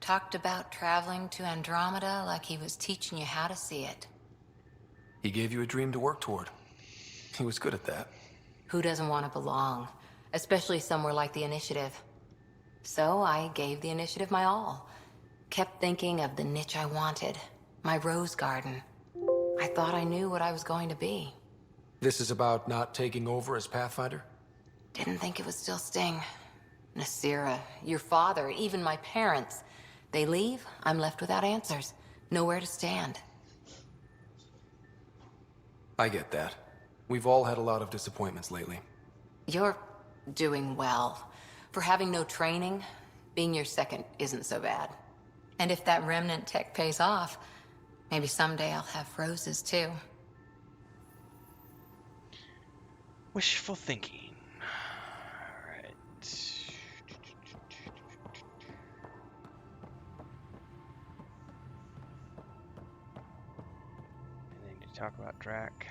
Talked about traveling to Andromeda like he was teaching you how to see it. He gave you a dream to work toward. He was good at that. Who doesn't want to belong? Especially somewhere like the Initiative. So I gave the Initiative my all. Kept thinking of the niche I wanted. My rose garden. I thought I knew what I was going to be. This is about not taking over as Pathfinder? Didn't think it would still sting. Nasira, your father, even my parents. They leave, I'm left without answers. Nowhere to stand. I get that. We've all had a lot of disappointments lately. You're doing well. For having no training, being your second isn't so bad. And if that remnant tech pays off, maybe someday I'll have roses too. Wishful thinking. Alright. Anything to talk about Drac?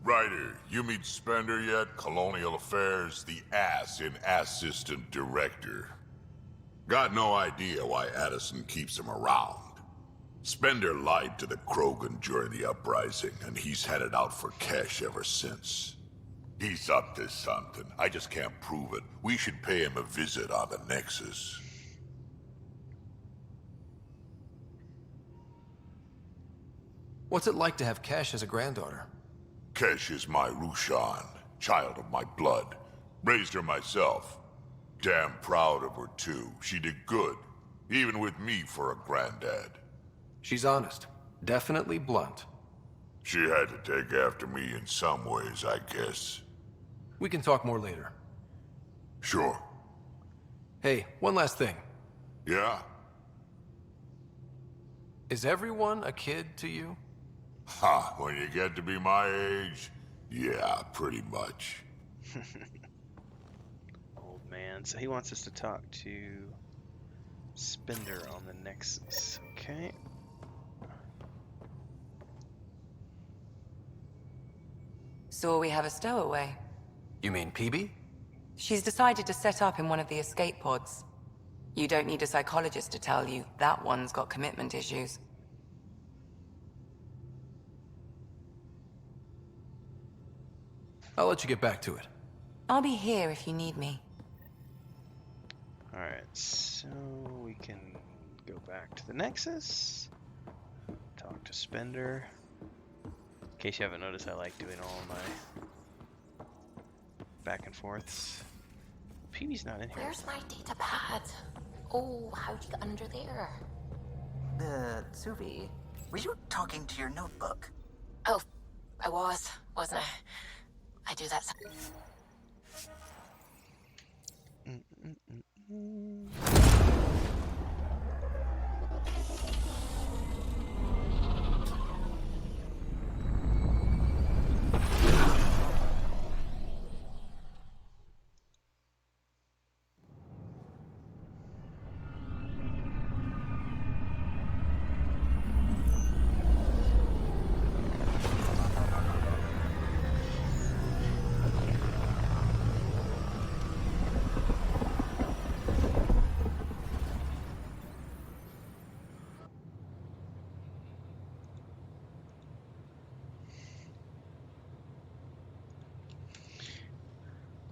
Ryder, you meet Spender yet? Colonial Affairs, the ass in Assistant Director. Got no idea why Addison keeps him around. Spender lied to the Krogan during the uprising, and he's had it out for cash ever since. He's up to something. I just can't prove it. We should pay him a visit on the Nexus. What's it like to have Cash as a granddaughter? Kesh is my Rushan, child of my blood. Raised her myself. Damn proud of her too. She did good, even with me for a granddad. She's honest. Definitely blunt. She had to take after me in some ways, I guess. We can talk more later. Sure. Hey, one last thing. Yeah? Is everyone a kid to you? Ha, when you get to be my age, yeah, pretty much. Old man. So he wants us to talk to Spender on the Nexus. Okay. So we have a stowaway. You mean PB? She's decided to set up in one of the escape pods. You don't need a psychologist to tell you that one's got commitment issues. I'll let you get back to it. I'll be here if you need me. Alright, so we can go back to the Nexus. Talk to Spender. In case you haven't noticed, I like doing all of my back and forths. PB's not in here. Where's my data pad? Oh, how'd you get under there? Suvi, were you talking to your notebook? Oh, I wasn't I? I do that sometimes.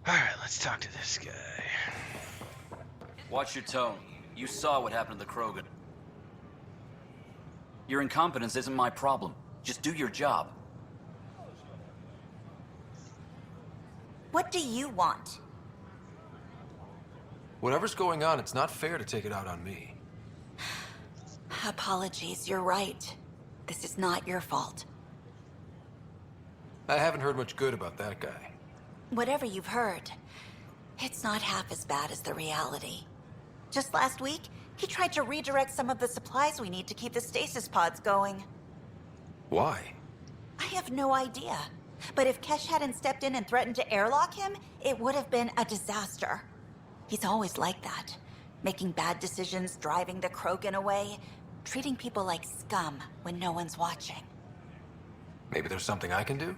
Alright, let's talk to this guy. Watch your tone. You saw what happened to the Krogan. Your incompetence isn't my problem. Just do your job. What do you want? Whatever's going on, it's not fair to take it out on me. Apologies, you're right. This is not your fault. I haven't heard much good about that guy. Whatever you've heard, it's not half as bad as the reality. Just last week, he tried to redirect some of the supplies we need to keep the stasis pods going. Why? I have no idea. But if Kesh hadn't stepped in and threatened to airlock him, it would have been a disaster. He's always like that. Making bad decisions, driving the Krogan away, treating people like scum when no one's watching. Maybe there's something I can do?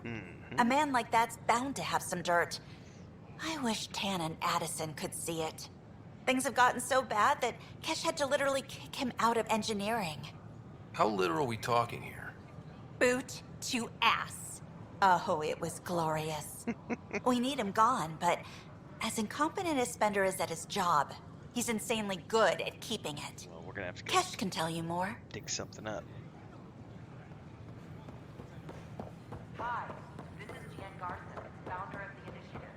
A man like that's bound to have some dirt. I wish Tan and Addison could see it. Things have gotten so bad that Kesh had to literally kick him out of engineering. How literal are we talking here? Boot to ass. Oh, it was glorious. We need him gone, but as incompetent as Spender is at his job, he's insanely good at keeping it. Well, we're gonna have to Kesh can tell you more. dig something up. Hi, this is Jan Garson, founder of the initiative.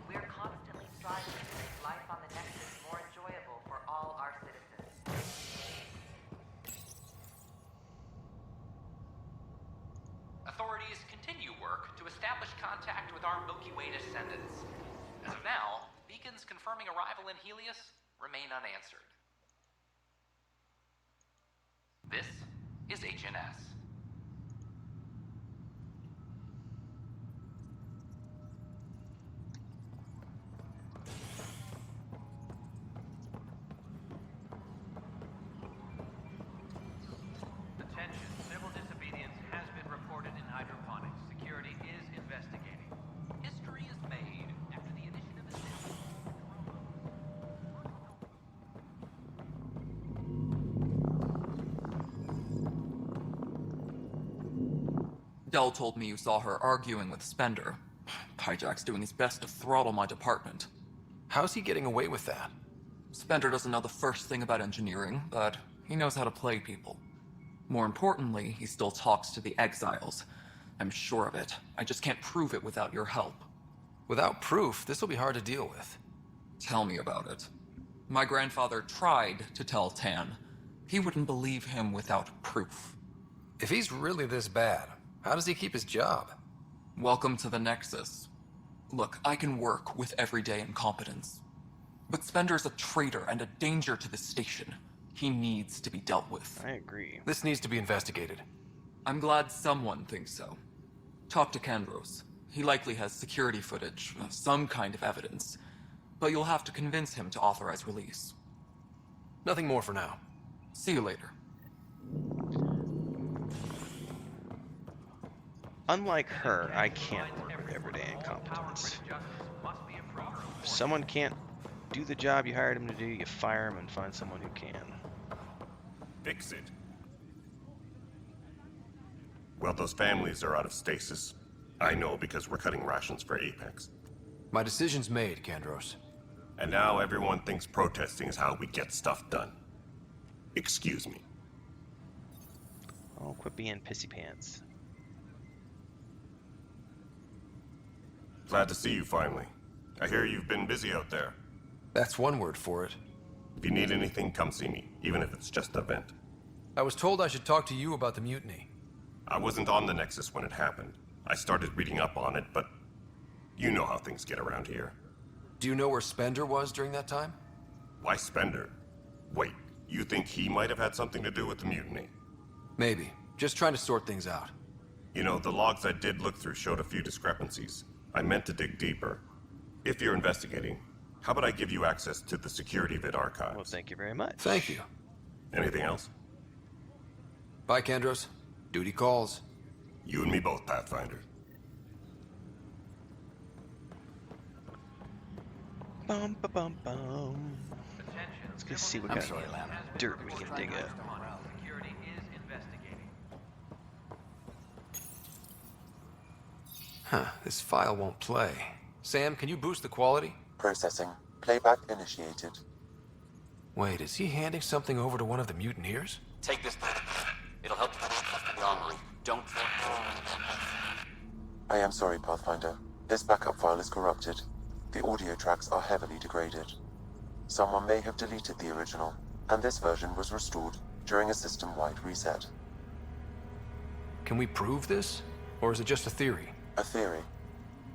We're constantly striving to make life on the Nexus more enjoyable for all our citizens. Authorities continue work to establish contact with our Milky Way descendants. As of now, beacons confirming arrival in Helios remain unanswered. This is HNS. Attention, civil disobedience has been reported in hydroponics. Security is investigating. History is made after the initiative is down. Dell told me you saw her arguing with Spender. Pyjack's doing his best to throttle my department. How's he getting away with that? Spender doesn't know the first thing about engineering, but he knows how to play people. More importantly, he still talks to the exiles. I'm sure of it. I just can't prove it without your help. Without proof, this will be hard to deal with. Tell me about it. My grandfather tried to tell Tan. He wouldn't believe him without proof. If he's really this bad, how does he keep his job? Welcome to the Nexus. Look, I can work with everyday incompetence. But Spender's a traitor and a danger to the station. He needs to be dealt with. I agree. This needs to be investigated. I'm glad someone thinks so. Talk to Kandros. He likely has security footage, some kind of evidence. But you'll have to convince him to authorize release. Nothing more for now. See you later. Unlike her, I can't work with everyday incompetence. If someone can't do the job you hired him to do, you fire him and find someone who can. Fix it. Well, those families are out of stasis. I know because we're cutting rations for Apex. My decision's made, Kandros. And now everyone thinks protesting is how we get stuff done. Excuse me. Oh, quit being pissy pants. Glad to see you finally. I hear you've been busy out there. That's one word for it. If you need anything, come see me, even if it's just a vent. I was told I should talk to you about the mutiny. I wasn't on the Nexus when it happened. I started reading up on it, but you know how things get around here. Do you know where Spender was during that time? Why Spender? Wait, you think he might have had something to do with the mutiny? Maybe. Just trying to sort things out. You know, the logs I did look through showed a few discrepancies. I meant to dig deeper. If you're investigating, how about I give you access to the security vid archives? Well, thank you very much. Thank you. Anything else? Bye, Kandros. Duty calls. You and me both, Pathfinder. Bum ba bum bum. Let's go see what kind of dirt we can dig up. Security is investigating. Huh, this file won't play. Sam, can you boost the quality? Processing. Playback initiated. Wait, is he handing something over to one of the mutineers? Take this. It'll help you with the armory. Don't... I am sorry, Pathfinder. This backup file is corrupted. The audio tracks are heavily degraded. Someone may have deleted the original, and this version was restored during a system-wide reset. Can we prove this? Or is it just a theory? A theory.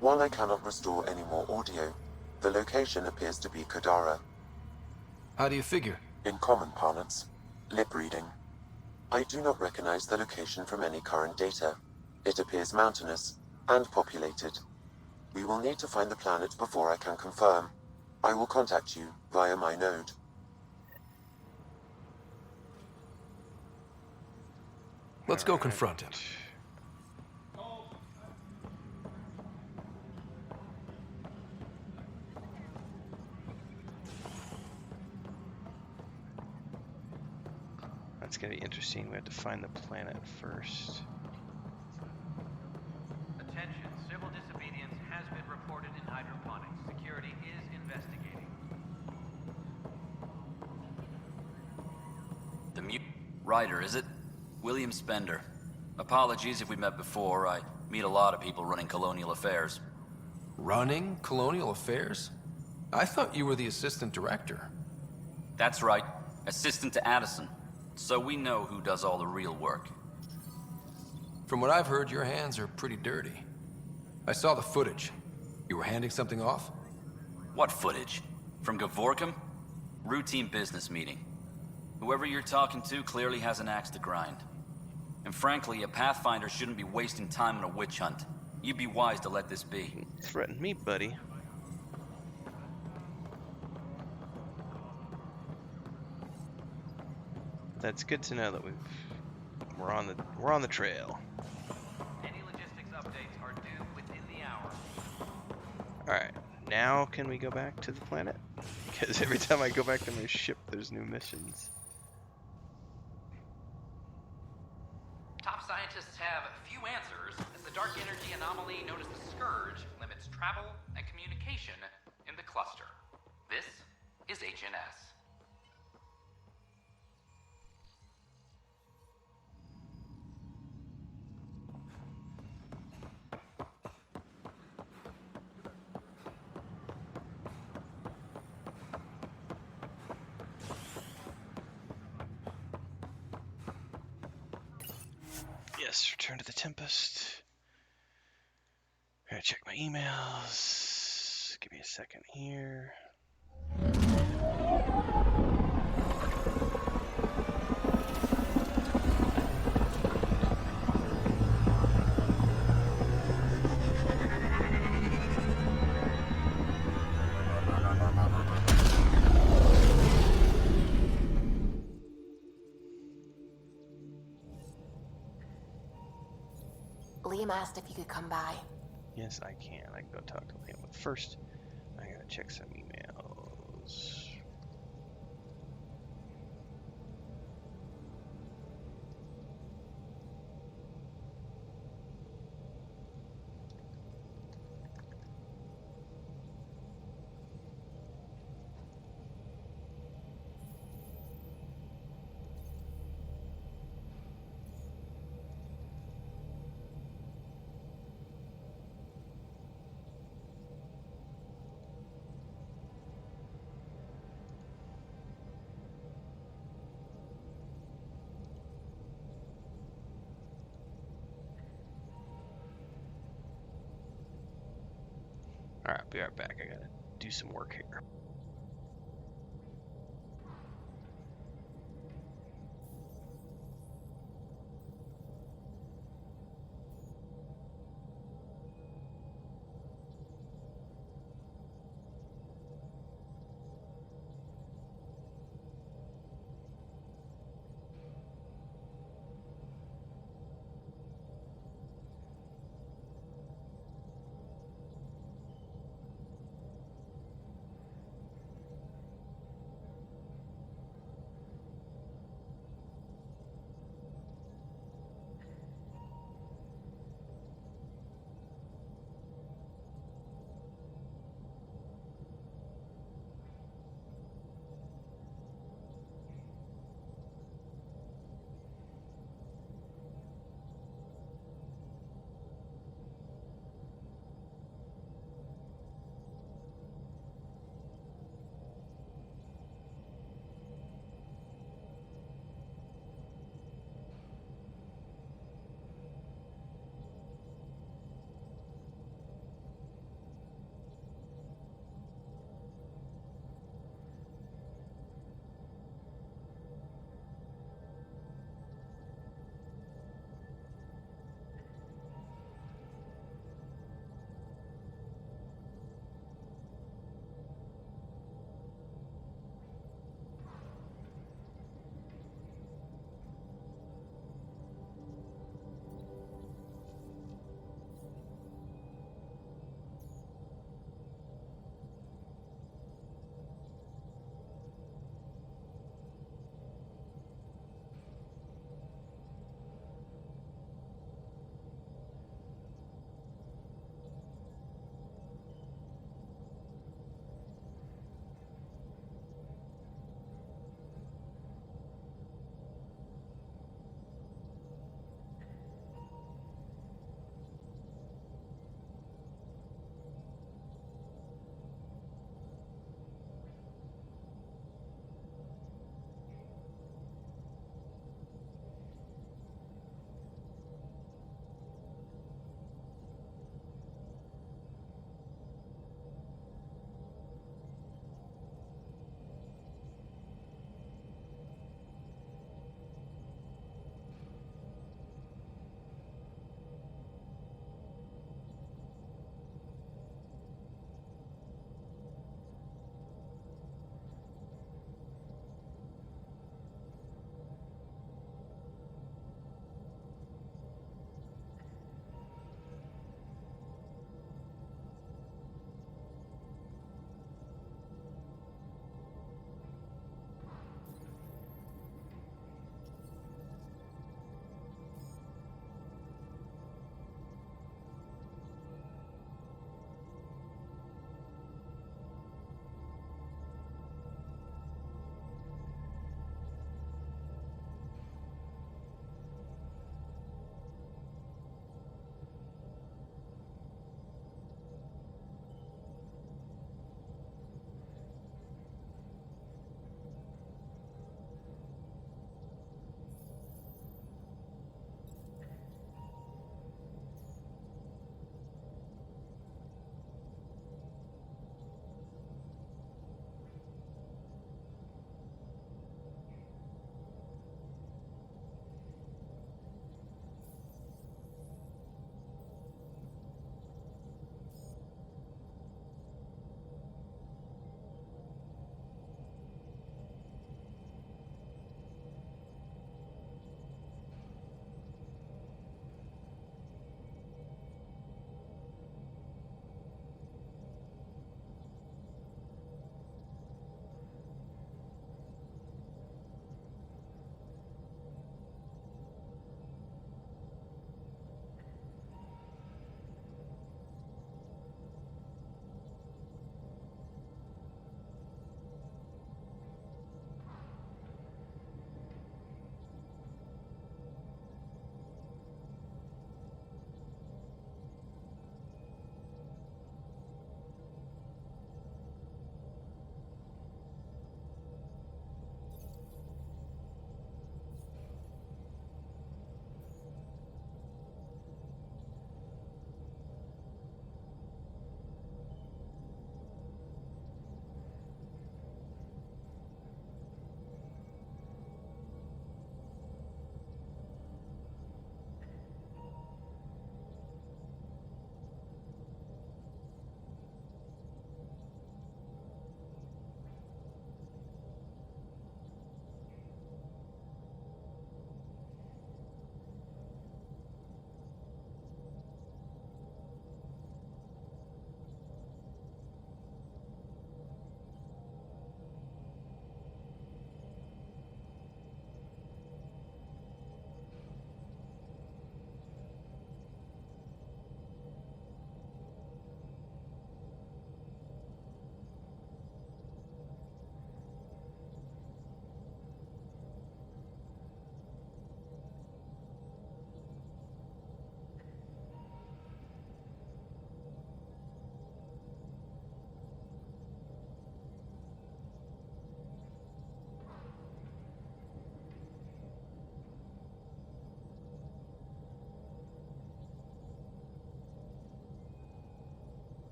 While I cannot restore any more audio, the location appears to be Kadara. How do you figure? In common parlance, lip reading. I do not recognize the location from any current data. It appears mountainous and populated. We will need to find the planet before I can confirm. I will contact you via my node. Let's go confront him. That's gonna be interesting. We have to find the planet first. Attention, civil disobedience has been reported in hydroponics. Security is investigating. The Ryder, is it? William Spender. Apologies if we met before. I meet a lot of people running colonial affairs. Running colonial affairs? I thought you were the assistant director. That's right. Assistant to Addison. So we know who does all the real work. From what I've heard, your hands are pretty dirty. I saw the footage. You were handing something off? What footage? From Gavorkum? Routine business meeting. Whoever you're talking to clearly has an axe to grind. And frankly, a Pathfinder shouldn't be wasting time on a witch hunt. You'd be wise to let this be. Threaten me, buddy. That's good to know that we're on the trail. Any logistics updates are due within the hour. All right, now can we go back to the planet? Because every time I go back to my ship, there's new missions. Top scientists have few answers, as the dark energy anomaly known as the Scourge limits travel and communication in the cluster. This is HNS. Yes, return to the Tempest. Gotta check my emails. Give me a second here. Liam asked if you could come by. Yes, I can. I can go talk to Liam. But first, I gotta check some emails. Alright, be right back. I gotta do some work here.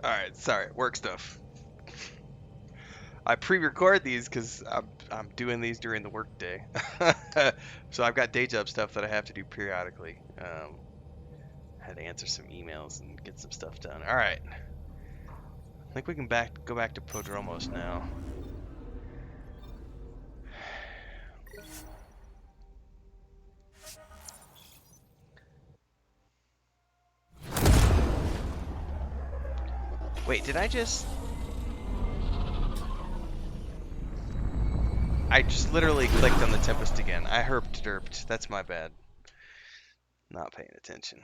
Alright, sorry, work stuff. I pre-record these because I'm doing these during the work day. So I've got day job stuff that I have to do periodically. I had to answer some emails and get some stuff done. Alright. I think we can go back to Prodromos now. Wait, did I just literally clicked on the Tempest again. I herped derped. That's my bad. Not paying attention.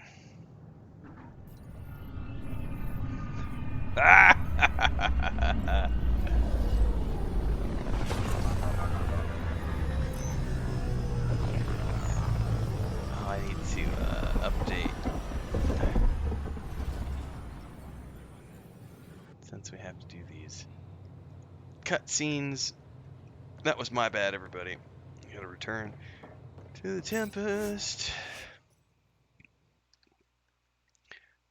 Ah! Oh, I need to update. Since we have to do these cutscenes. That was my bad, everybody. I gotta return to the Tempest.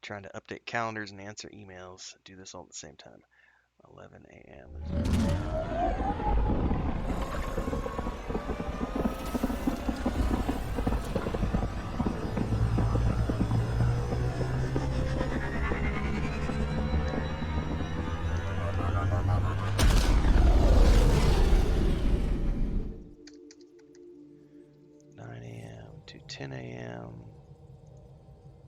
Trying to update calendars and answer emails. Do this all at the same time. 11 a.m. 10 a.m.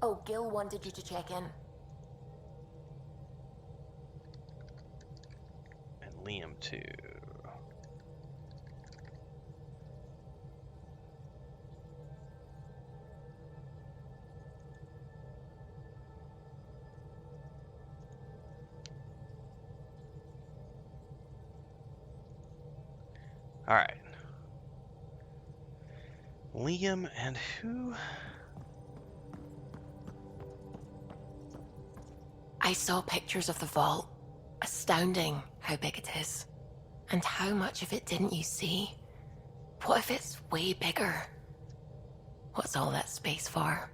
Oh, Gil wanted you to check in. And Liam too. All right. Liam and who? I saw pictures of the vault. Astounding how big it is. And how much of it didn't you see? What if it's way bigger? What's all that space for?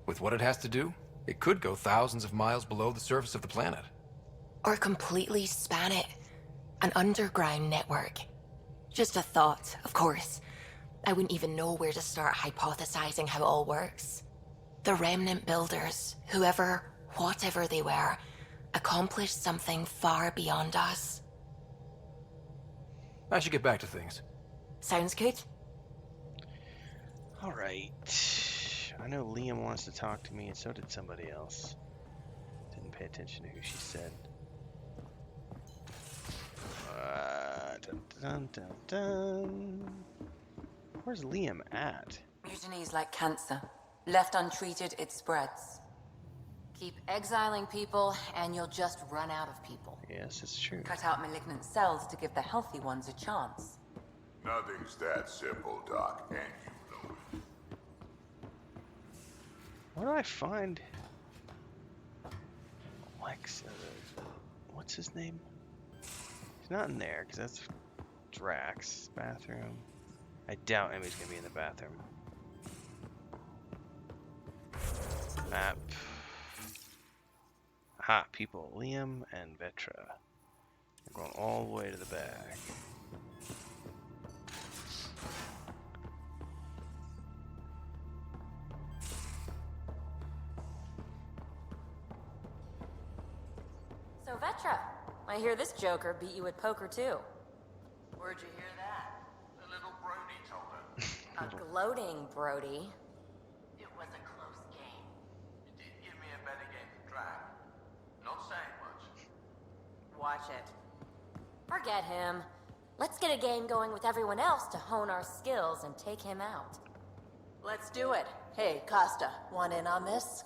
With what it has to do, it could go thousands of miles below the surface of the planet. Or completely span it. An underground network. Just a thought, of course. I wouldn't even know where to start hypothesizing how it all works. The remnant builders, whoever, whatever they were, accomplished something far beyond us. I should get back to things. Sounds good. All right. I know Liam wants to talk to me, and so did somebody else. Didn't pay attention to who she said. Dun, dun, dun, dun. Where's Liam at? Mutiny is like cancer. Left untreated, it spreads. Keep exiling people, and you'll just run out of people. Yes, it's true. Cut out malignant cells to give the healthy ones a chance. Nothing's that simple, Doc, and you know it. Where do I find Lex? What's his name? He's not in there, because that's Drax. Bathroom. I doubt Emmy's going to be in the bathroom. Map. Aha, people. Liam and Vetra. We're going all the way to the back. So, Vetra, I hear this joker beat you at poker, too. Where'd you hear that? The little Brody told her. A gloating Brody. It was a close game. You did give me a better game than Drag. Not saying much. Watch it. Forget him. Let's get a game going with everyone else to hone our skills and take him out. Let's do it. Hey, Costa, want in on this?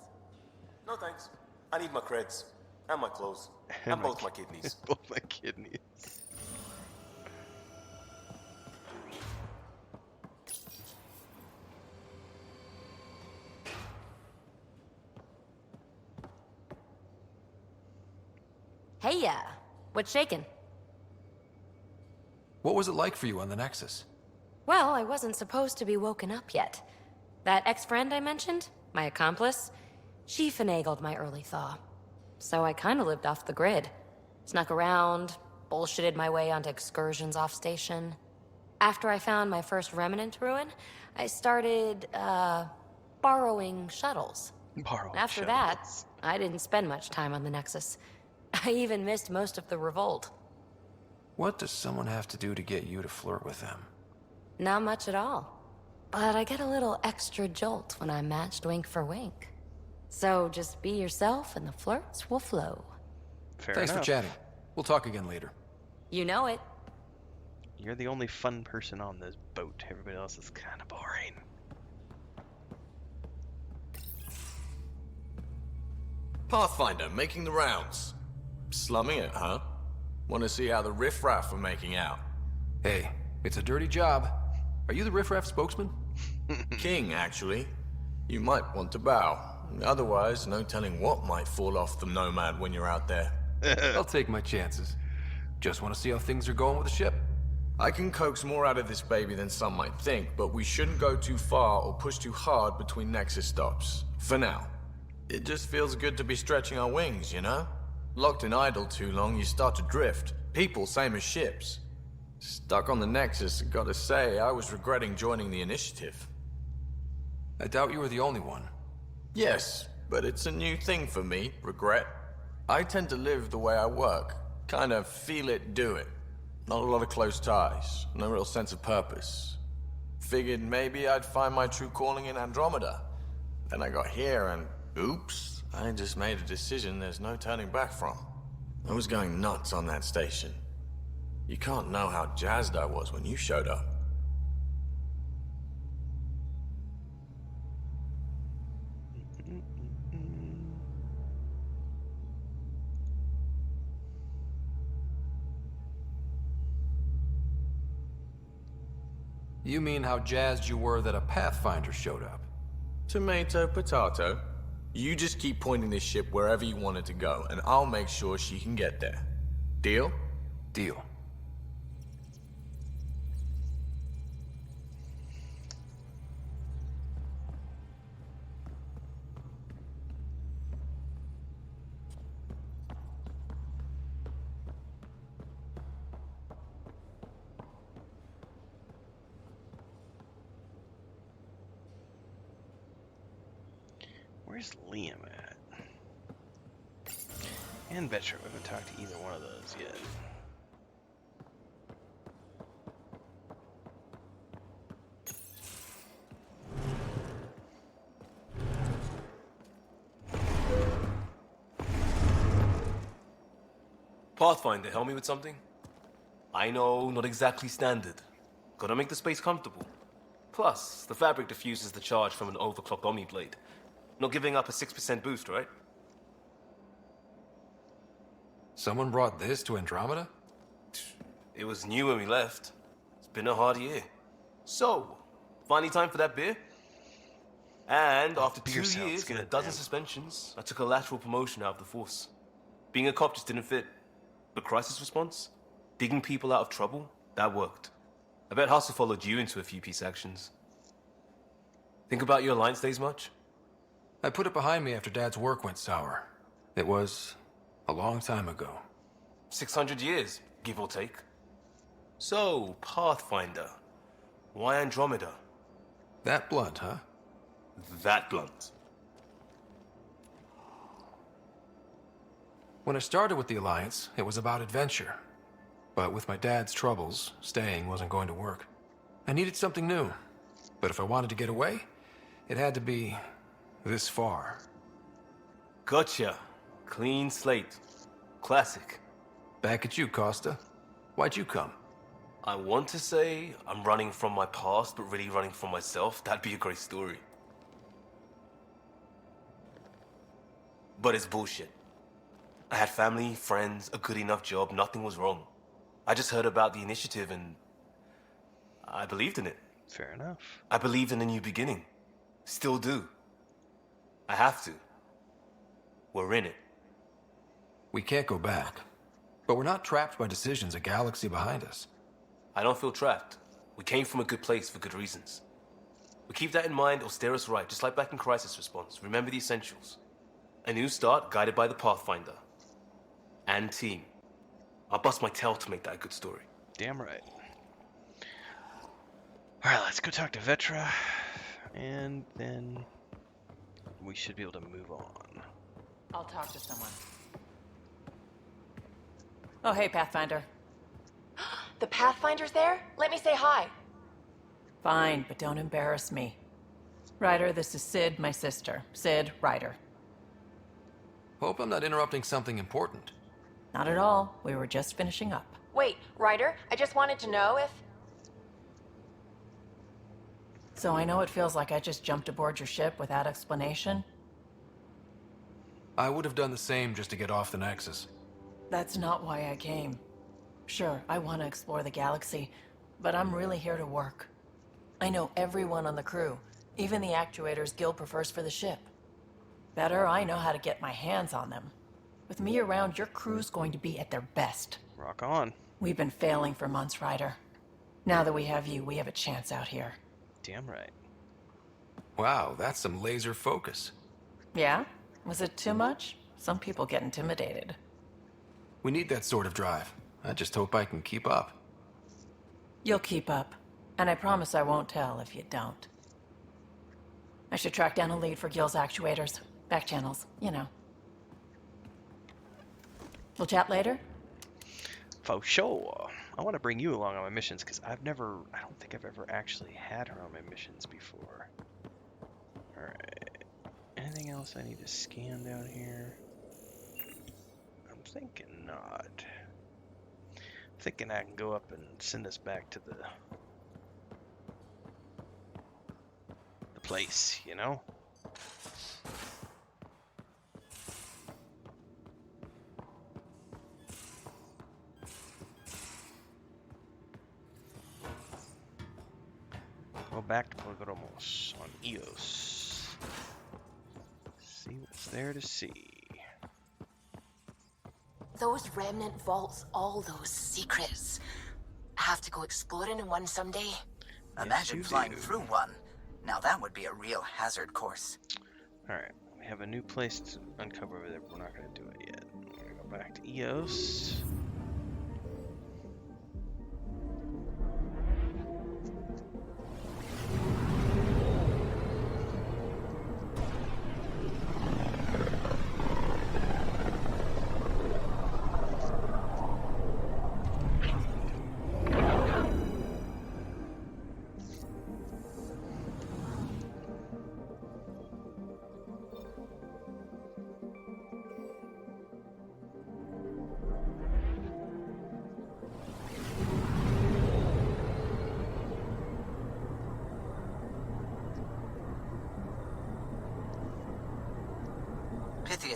No thanks. I need my creds. And my clothes. And both my kidneys. Both my kidneys. Hey, yeah. What's shaking? What was it like for you on the Nexus? Well, I wasn't supposed to be woken up yet. That ex-friend I mentioned, my accomplice, she finagled my early thaw. so I kinda lived off the grid. Snuck around, bullshitted my way onto excursions off station. After I found my first remnant ruin, I started, borrowing shuttles. Borrowing After that, I didn't spend much time on the Nexus. I even missed most of the revolt. What does someone have to do to get you to flirt with them? Not much at all. But I get a little extra jolt when I'm matched wink for wink. So just be yourself and the flirts will flow. Thanks for chatting. We'll talk again later. You know it. You're the only fun person on this boat. Everybody else is kind of boring. Pathfinder, making the rounds. Slumming it, huh? Want to see how the riffraff are making out? Hey, it's a dirty job. Are you the riffraff spokesman? King, actually. You might want to bow. Otherwise, no telling what might fall off the Nomad when you're out there. I'll take my chances. Just want to see how things are going with the ship. I can coax more out of this baby than some might think, but we shouldn't go too far or push too hard between Nexus stops. For now. It just feels good to be stretching our wings, you know? Locked in idle too long, you start to drift. People, same as ships. Stuck on the Nexus, gotta say, I was regretting joining the Initiative. I doubt you were the only one. Yes, but it's a new thing for me, regret. I tend to live the way I work. Kind of feel it, do it. Not a lot of close ties, no real sense of purpose. Figured maybe I'd find my true calling in Andromeda. Then I got here and, oops, I just made a decision there's no turning back from. I was going nuts on that station. You can't know how jazzed I was when you showed up. You mean how jazzed you were that a Pathfinder showed up? Tomato, potato. You just keep pointing this ship wherever you want it to go, and I'll make sure she can get there. Deal? Deal. Where's Liam at? And Vetra. We haven't talked to either one of those yet. Pathfinder, help me with something? I know, not exactly standard. Gotta make the space comfortable. Plus, the fabric diffuses the charge from an overclocked Omniblade. Not giving up a 6% boost, right? Someone brought this to Andromeda? It was new when we left. It's been a hard year. So, finally time for that beer? And after 2 years and a dozen suspensions, I took a lateral promotion out of the force. Being a cop just didn't fit. But crisis response? Digging people out of trouble? That worked. I bet Hustle followed you into a few peace actions. Think about your Alliance days much? I put it behind me after Dad's work went sour. It was a long time ago. 600 years, give or take. So, Pathfinder. Why Andromeda? That blunt, huh? That blunt. When I started with the Alliance, it was about adventure. But with my dad's troubles, staying wasn't going to work. I needed something new. But if I wanted to get away, it had to be this far. Gotcha. Clean slate. Classic. Back at you, Costa. Why'd you come? I want to say I'm running from my past, but really running from myself. That'd be a great story. But it's bullshit. I had family, friends, a good enough job, nothing was wrong. I just heard about the initiative and I believed in it. Fair enough. I believed in a new beginning. Still do. I have to. We're in it. We can't go back. But we're not trapped by decisions a galaxy behind us. I don't feel trapped. We came from a good place for good reasons. We keep that in mind or steer us right, just like back in Crisis Response. Remember the essentials. A new start guided by the Pathfinder. And team. I'll bust my tail to make that a good story. Damn right. Alright, let's go talk to Vetra, and then we should be able to move on. I'll talk to someone. Oh, hey, Pathfinder. The Pathfinder's there? Let me say hi. Fine, but don't embarrass me. Ryder, this is Sid, my sister. Sid, Ryder. Hope I'm not interrupting something important. Not at all. We were just finishing up. Wait, Ryder, I just wanted to know if... So I know it feels like I just jumped aboard your ship without explanation. I would have done the same just to get off the Nexus. That's not why I came. Sure, I want to explore the galaxy, but I'm really here to work. I know everyone on the crew, even the actuators Gil prefers for the ship. Better, I know how to get my hands on them. With me around, your crew's going to be at their best. Rock on. We've been failing for months, Ryder. Now that we have you, we have a chance out here. Damn right. Wow, that's some laser focus. Yeah? Was it too much? Some people get intimidated. We need that sort of drive. I just hope I can keep up. You'll keep up. And I promise I won't tell if you don't. I should track down a lead for Gil's actuators. Back channels, you know. We'll chat later? For sure. I want to bring you along on my missions, because I don't think I've ever actually had her on my missions before. Alright. Anything else I need to scan down here? I'm thinking not. I'm thinking I can go up and send us back to the place, you know? Go back to Prodromos on Eos. See what's there to see. Those remnant vaults, all those secrets. Have to go exploring in one someday? Imagine flying through one. Now that would be a real hazard course. Alright, we have a new place to uncover over there, but we're not going to do it yet. We're going to go back to Eos.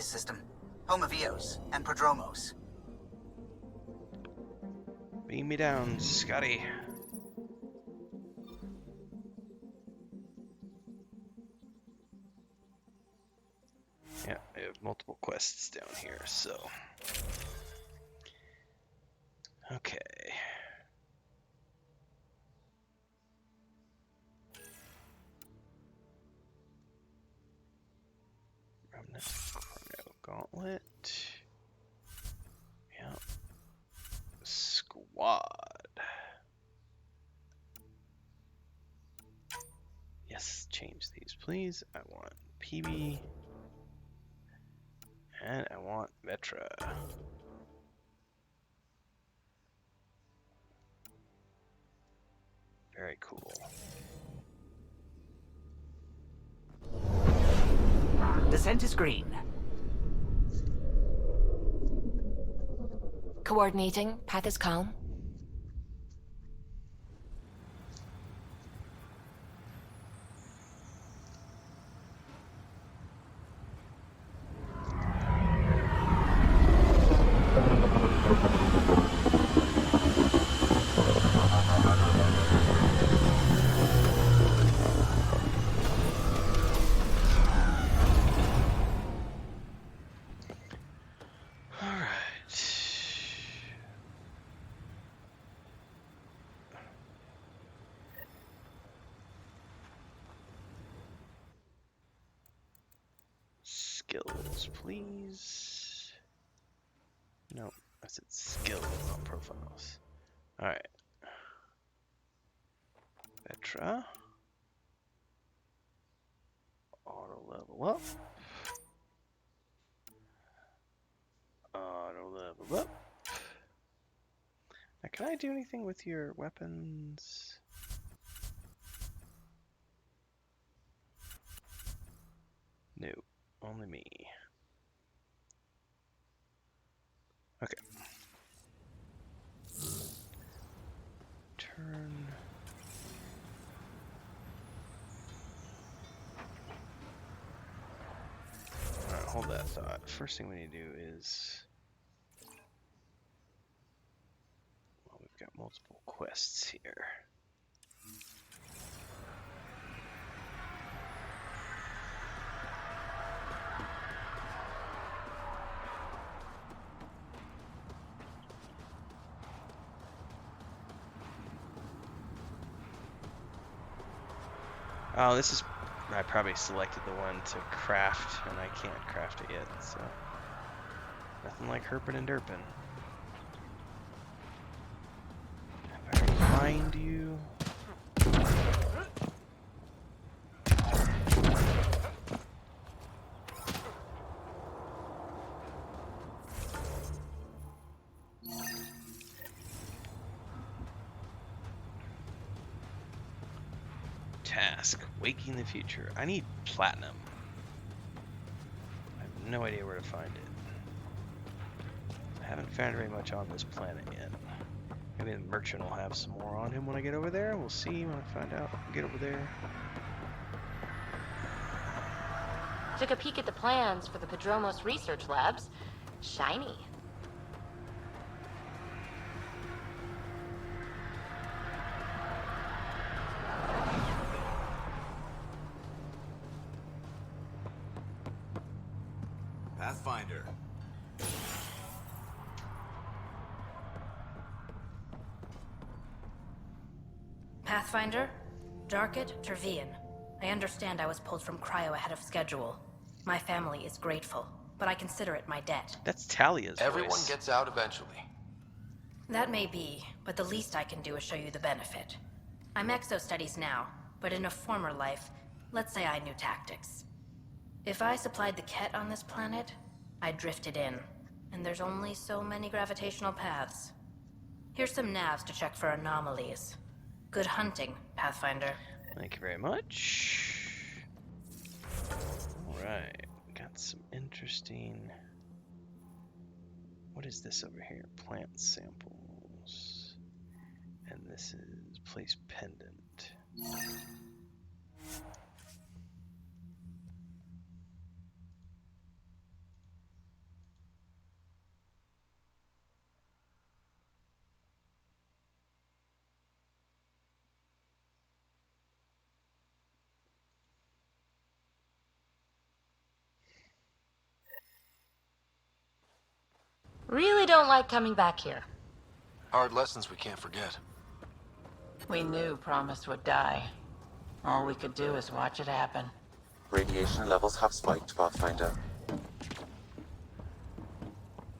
System, home of Eos and Prodromos. Beam me down, Scotty. Yeah, I have multiple quests down here, so. Okay. Gauntlet. Yep. Squad. Yes, change these, please. I want PB. And I want Vetra. Very cool. Descent is green. Coordinating. Path is calm. skills, please. No, I said skills, not profiles. Alright. Petra. Auto level up. Auto level up. Now, can I do anything with your weapons? No, only me. Okay. Turn. Alright, hold that thought. First thing we need to do is... Well, we've got multiple quests here. Oh, this is... I probably selected the one to craft, and I can't craft it yet, so... Nothing like herping and derping. If I find you... Task, waking the future. I need platinum. I have no idea where to find it. I haven't found very much on this planet yet. Maybe the merchant will have some more on him when I get over there. We'll see when I find out. Get over there. Took a peek at the plans for the Padromos research labs. Shiny. Pathfinder. Pathfinder? Darket Trevian. I understand I was pulled from cryo ahead of schedule. My family is grateful, but I consider it my debt. That's Talia's Everyone voice. gets out eventually. That may be, but the least I can do is show you the benefit. I'm exo-studies now, but in a former life, let's say I knew tactics. If I supplied the Ket on this planet, I drifted in, and there's only so many gravitational paths. Here's some navs to check for anomalies. Good hunting, Pathfinder. Thank you very much. Alright, got some interesting... What is this over here? Plant samples. And this is place pendant. Really don't like coming back here. Hard lessons we can't forget. We knew Promise would die. All we could do is watch it happen. Radiation levels have spiked, Pathfinder.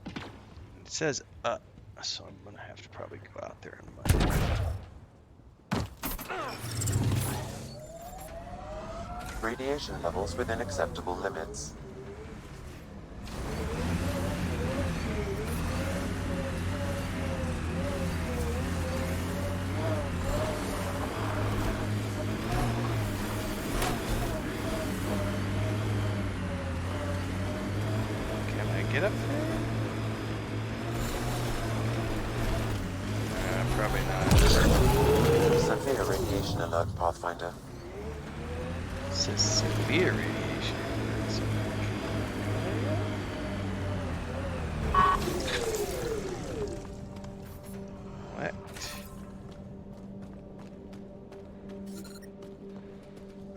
It says so I'm gonna have to probably go out there and mine. Radiation levels within acceptable limits. Can I get up there? Probably not. Severe radiation alert, Pathfinder. It says severe radiation. What?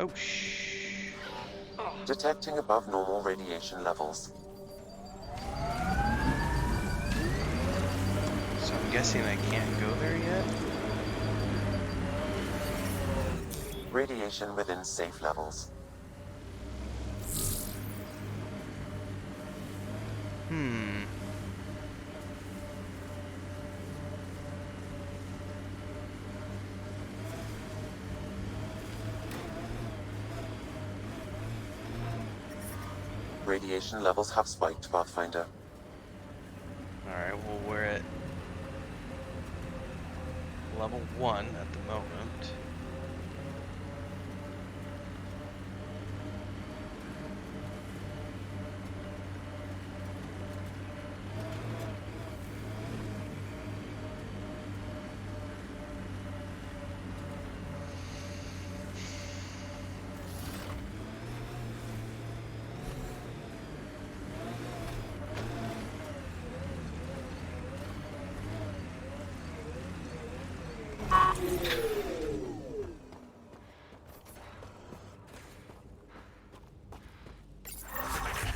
Oh, shh. Detecting above normal radiation levels. So I'm guessing I can't go there yet? Radiation within safe levels. Radiation levels have spiked, Pathfinder. Alright, well, we're at level 1 at the moment.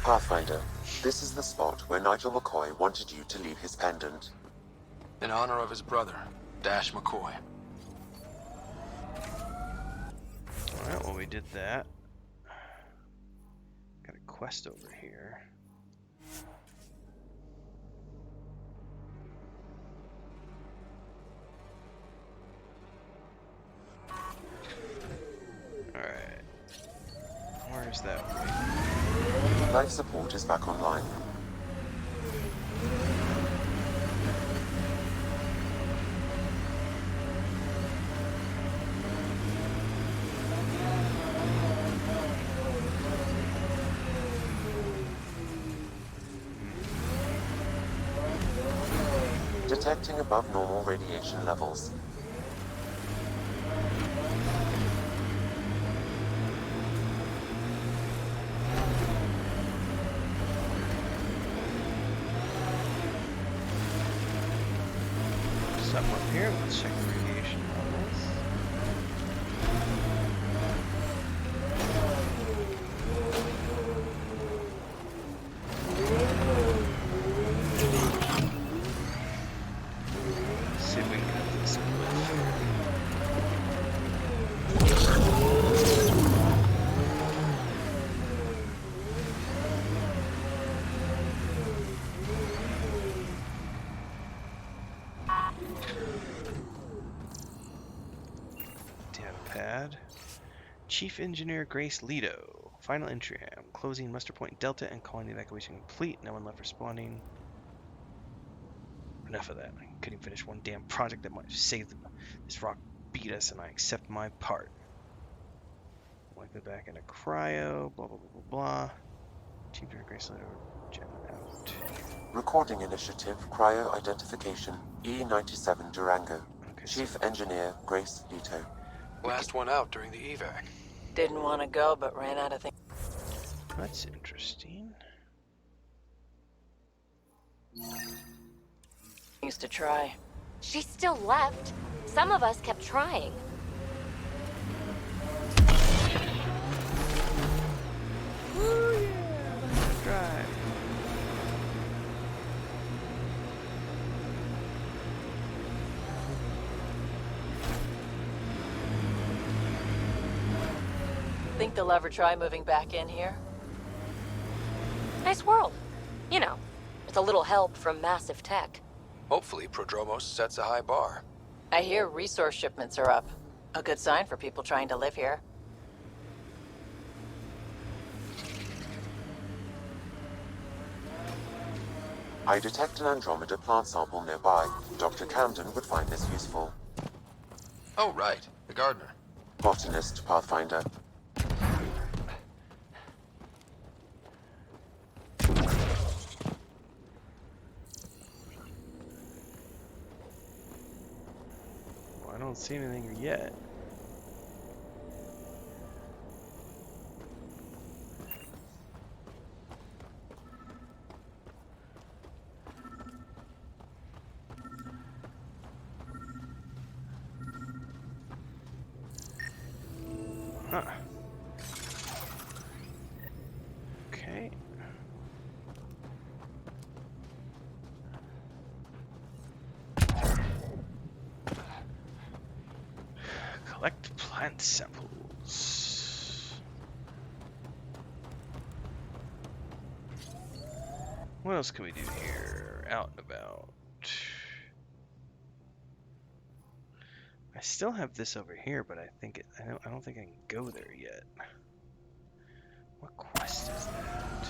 Pathfinder, this is the spot where Nigel McCoy wanted you to leave his pendant. In honor of his brother, Dash McCoy. Alright, well, we did that. Got a quest over here. Alright. Where's that way? Life support is back online. Detecting above normal radiation levels. Something up here. Let's check the radiation levels. Let's see if we can get this cliff here. Data pad. Chief Engineer Grace Leto. Final entry. I'm closing muster point Delta and calling the evacuation complete. No one left responding. Enough of that. I couldn't even finish one damn project that might have saved them. This rock beat us, and I accept my part. Likely back into cryo. Blah blah blah blah blah. Chief Engineer Grace Leto. Jet out. Recording initiative, cryo identification, E97 Durango. Okay, Chief Engineer Grace Leto. Last one out during the evac. Didn't want to go, but ran out of things. That's interesting. Used to try. She still left. Some of us kept trying. Woo yeah! Let's drive. Think they'll ever try moving back in here? Nice world. You know, with a little help from massive tech. Hopefully, Prodromos sets a high bar. I hear resource shipments are up. A good sign for people trying to live here. I detect an Andromeda plant sample nearby. Dr. Camden would find this useful. Oh, right. The gardener. Botanist, Pathfinder. Well, I don't see anything yet. Huh. Okay. Collect plant samples. What else can we do here? Out and about. I still have this over here, but I think I don't think I can go there yet. What quest is that?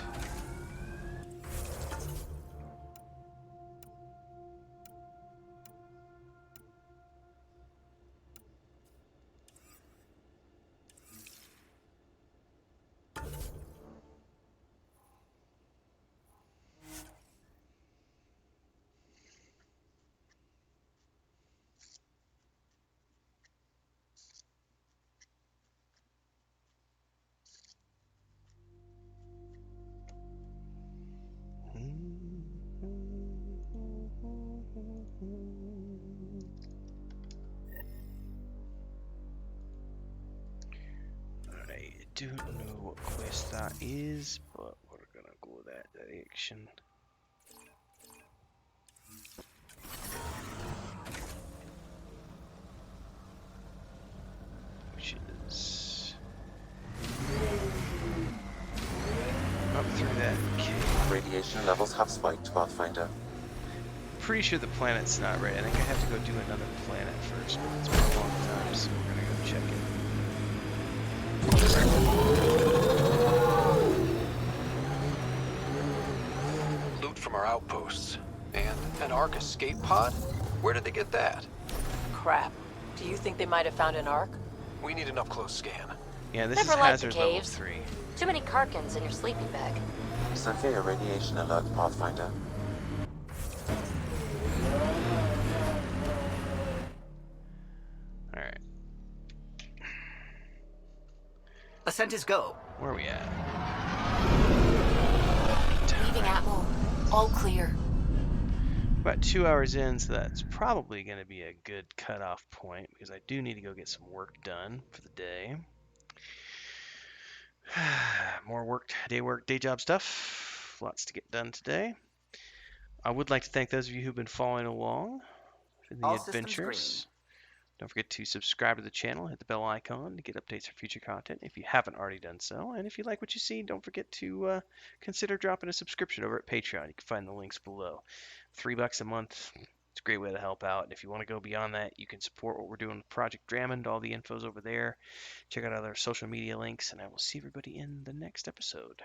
I don't know what quest that is, but we're gonna go that direction. Which is up through that cave. Radiation levels have spiked, Pathfinder. Pretty sure the planet's not right. I think I have to go do another planet first, but it's been a long time, so we're gonna go check it. Loot from our outposts. And an Ark escape pod? Where did they get that? Crap. Do you think they might have found an Ark? We need an up-close scan. Yeah, this Never is liked the hazard level caves. 3. Too many Karkins in your sleeping bag. Severe radiation alert, Pathfinder. Alright. Ascent is go. Where are we at? Leaving Atmo. All clear. About 2 hours in, so that's probably going to be a good cutoff point, because I do need to go get some work done for the day. More work, day job stuff. Lots to get done today. I would like to thank those of you who've been following along for the All systems adventures. Don't forget to subscribe to the channel, hit the bell icon to get updates for future content if you haven't already done so. And if you like what you see, don't forget to consider dropping a subscription over at Patreon. You can find the links below. $3 a month. It's a great way to help out. And if you want to go beyond that, you can support what we're doing with Project Drammond. All the info's over there. Check out other social media links, and I will see everybody in the next episode.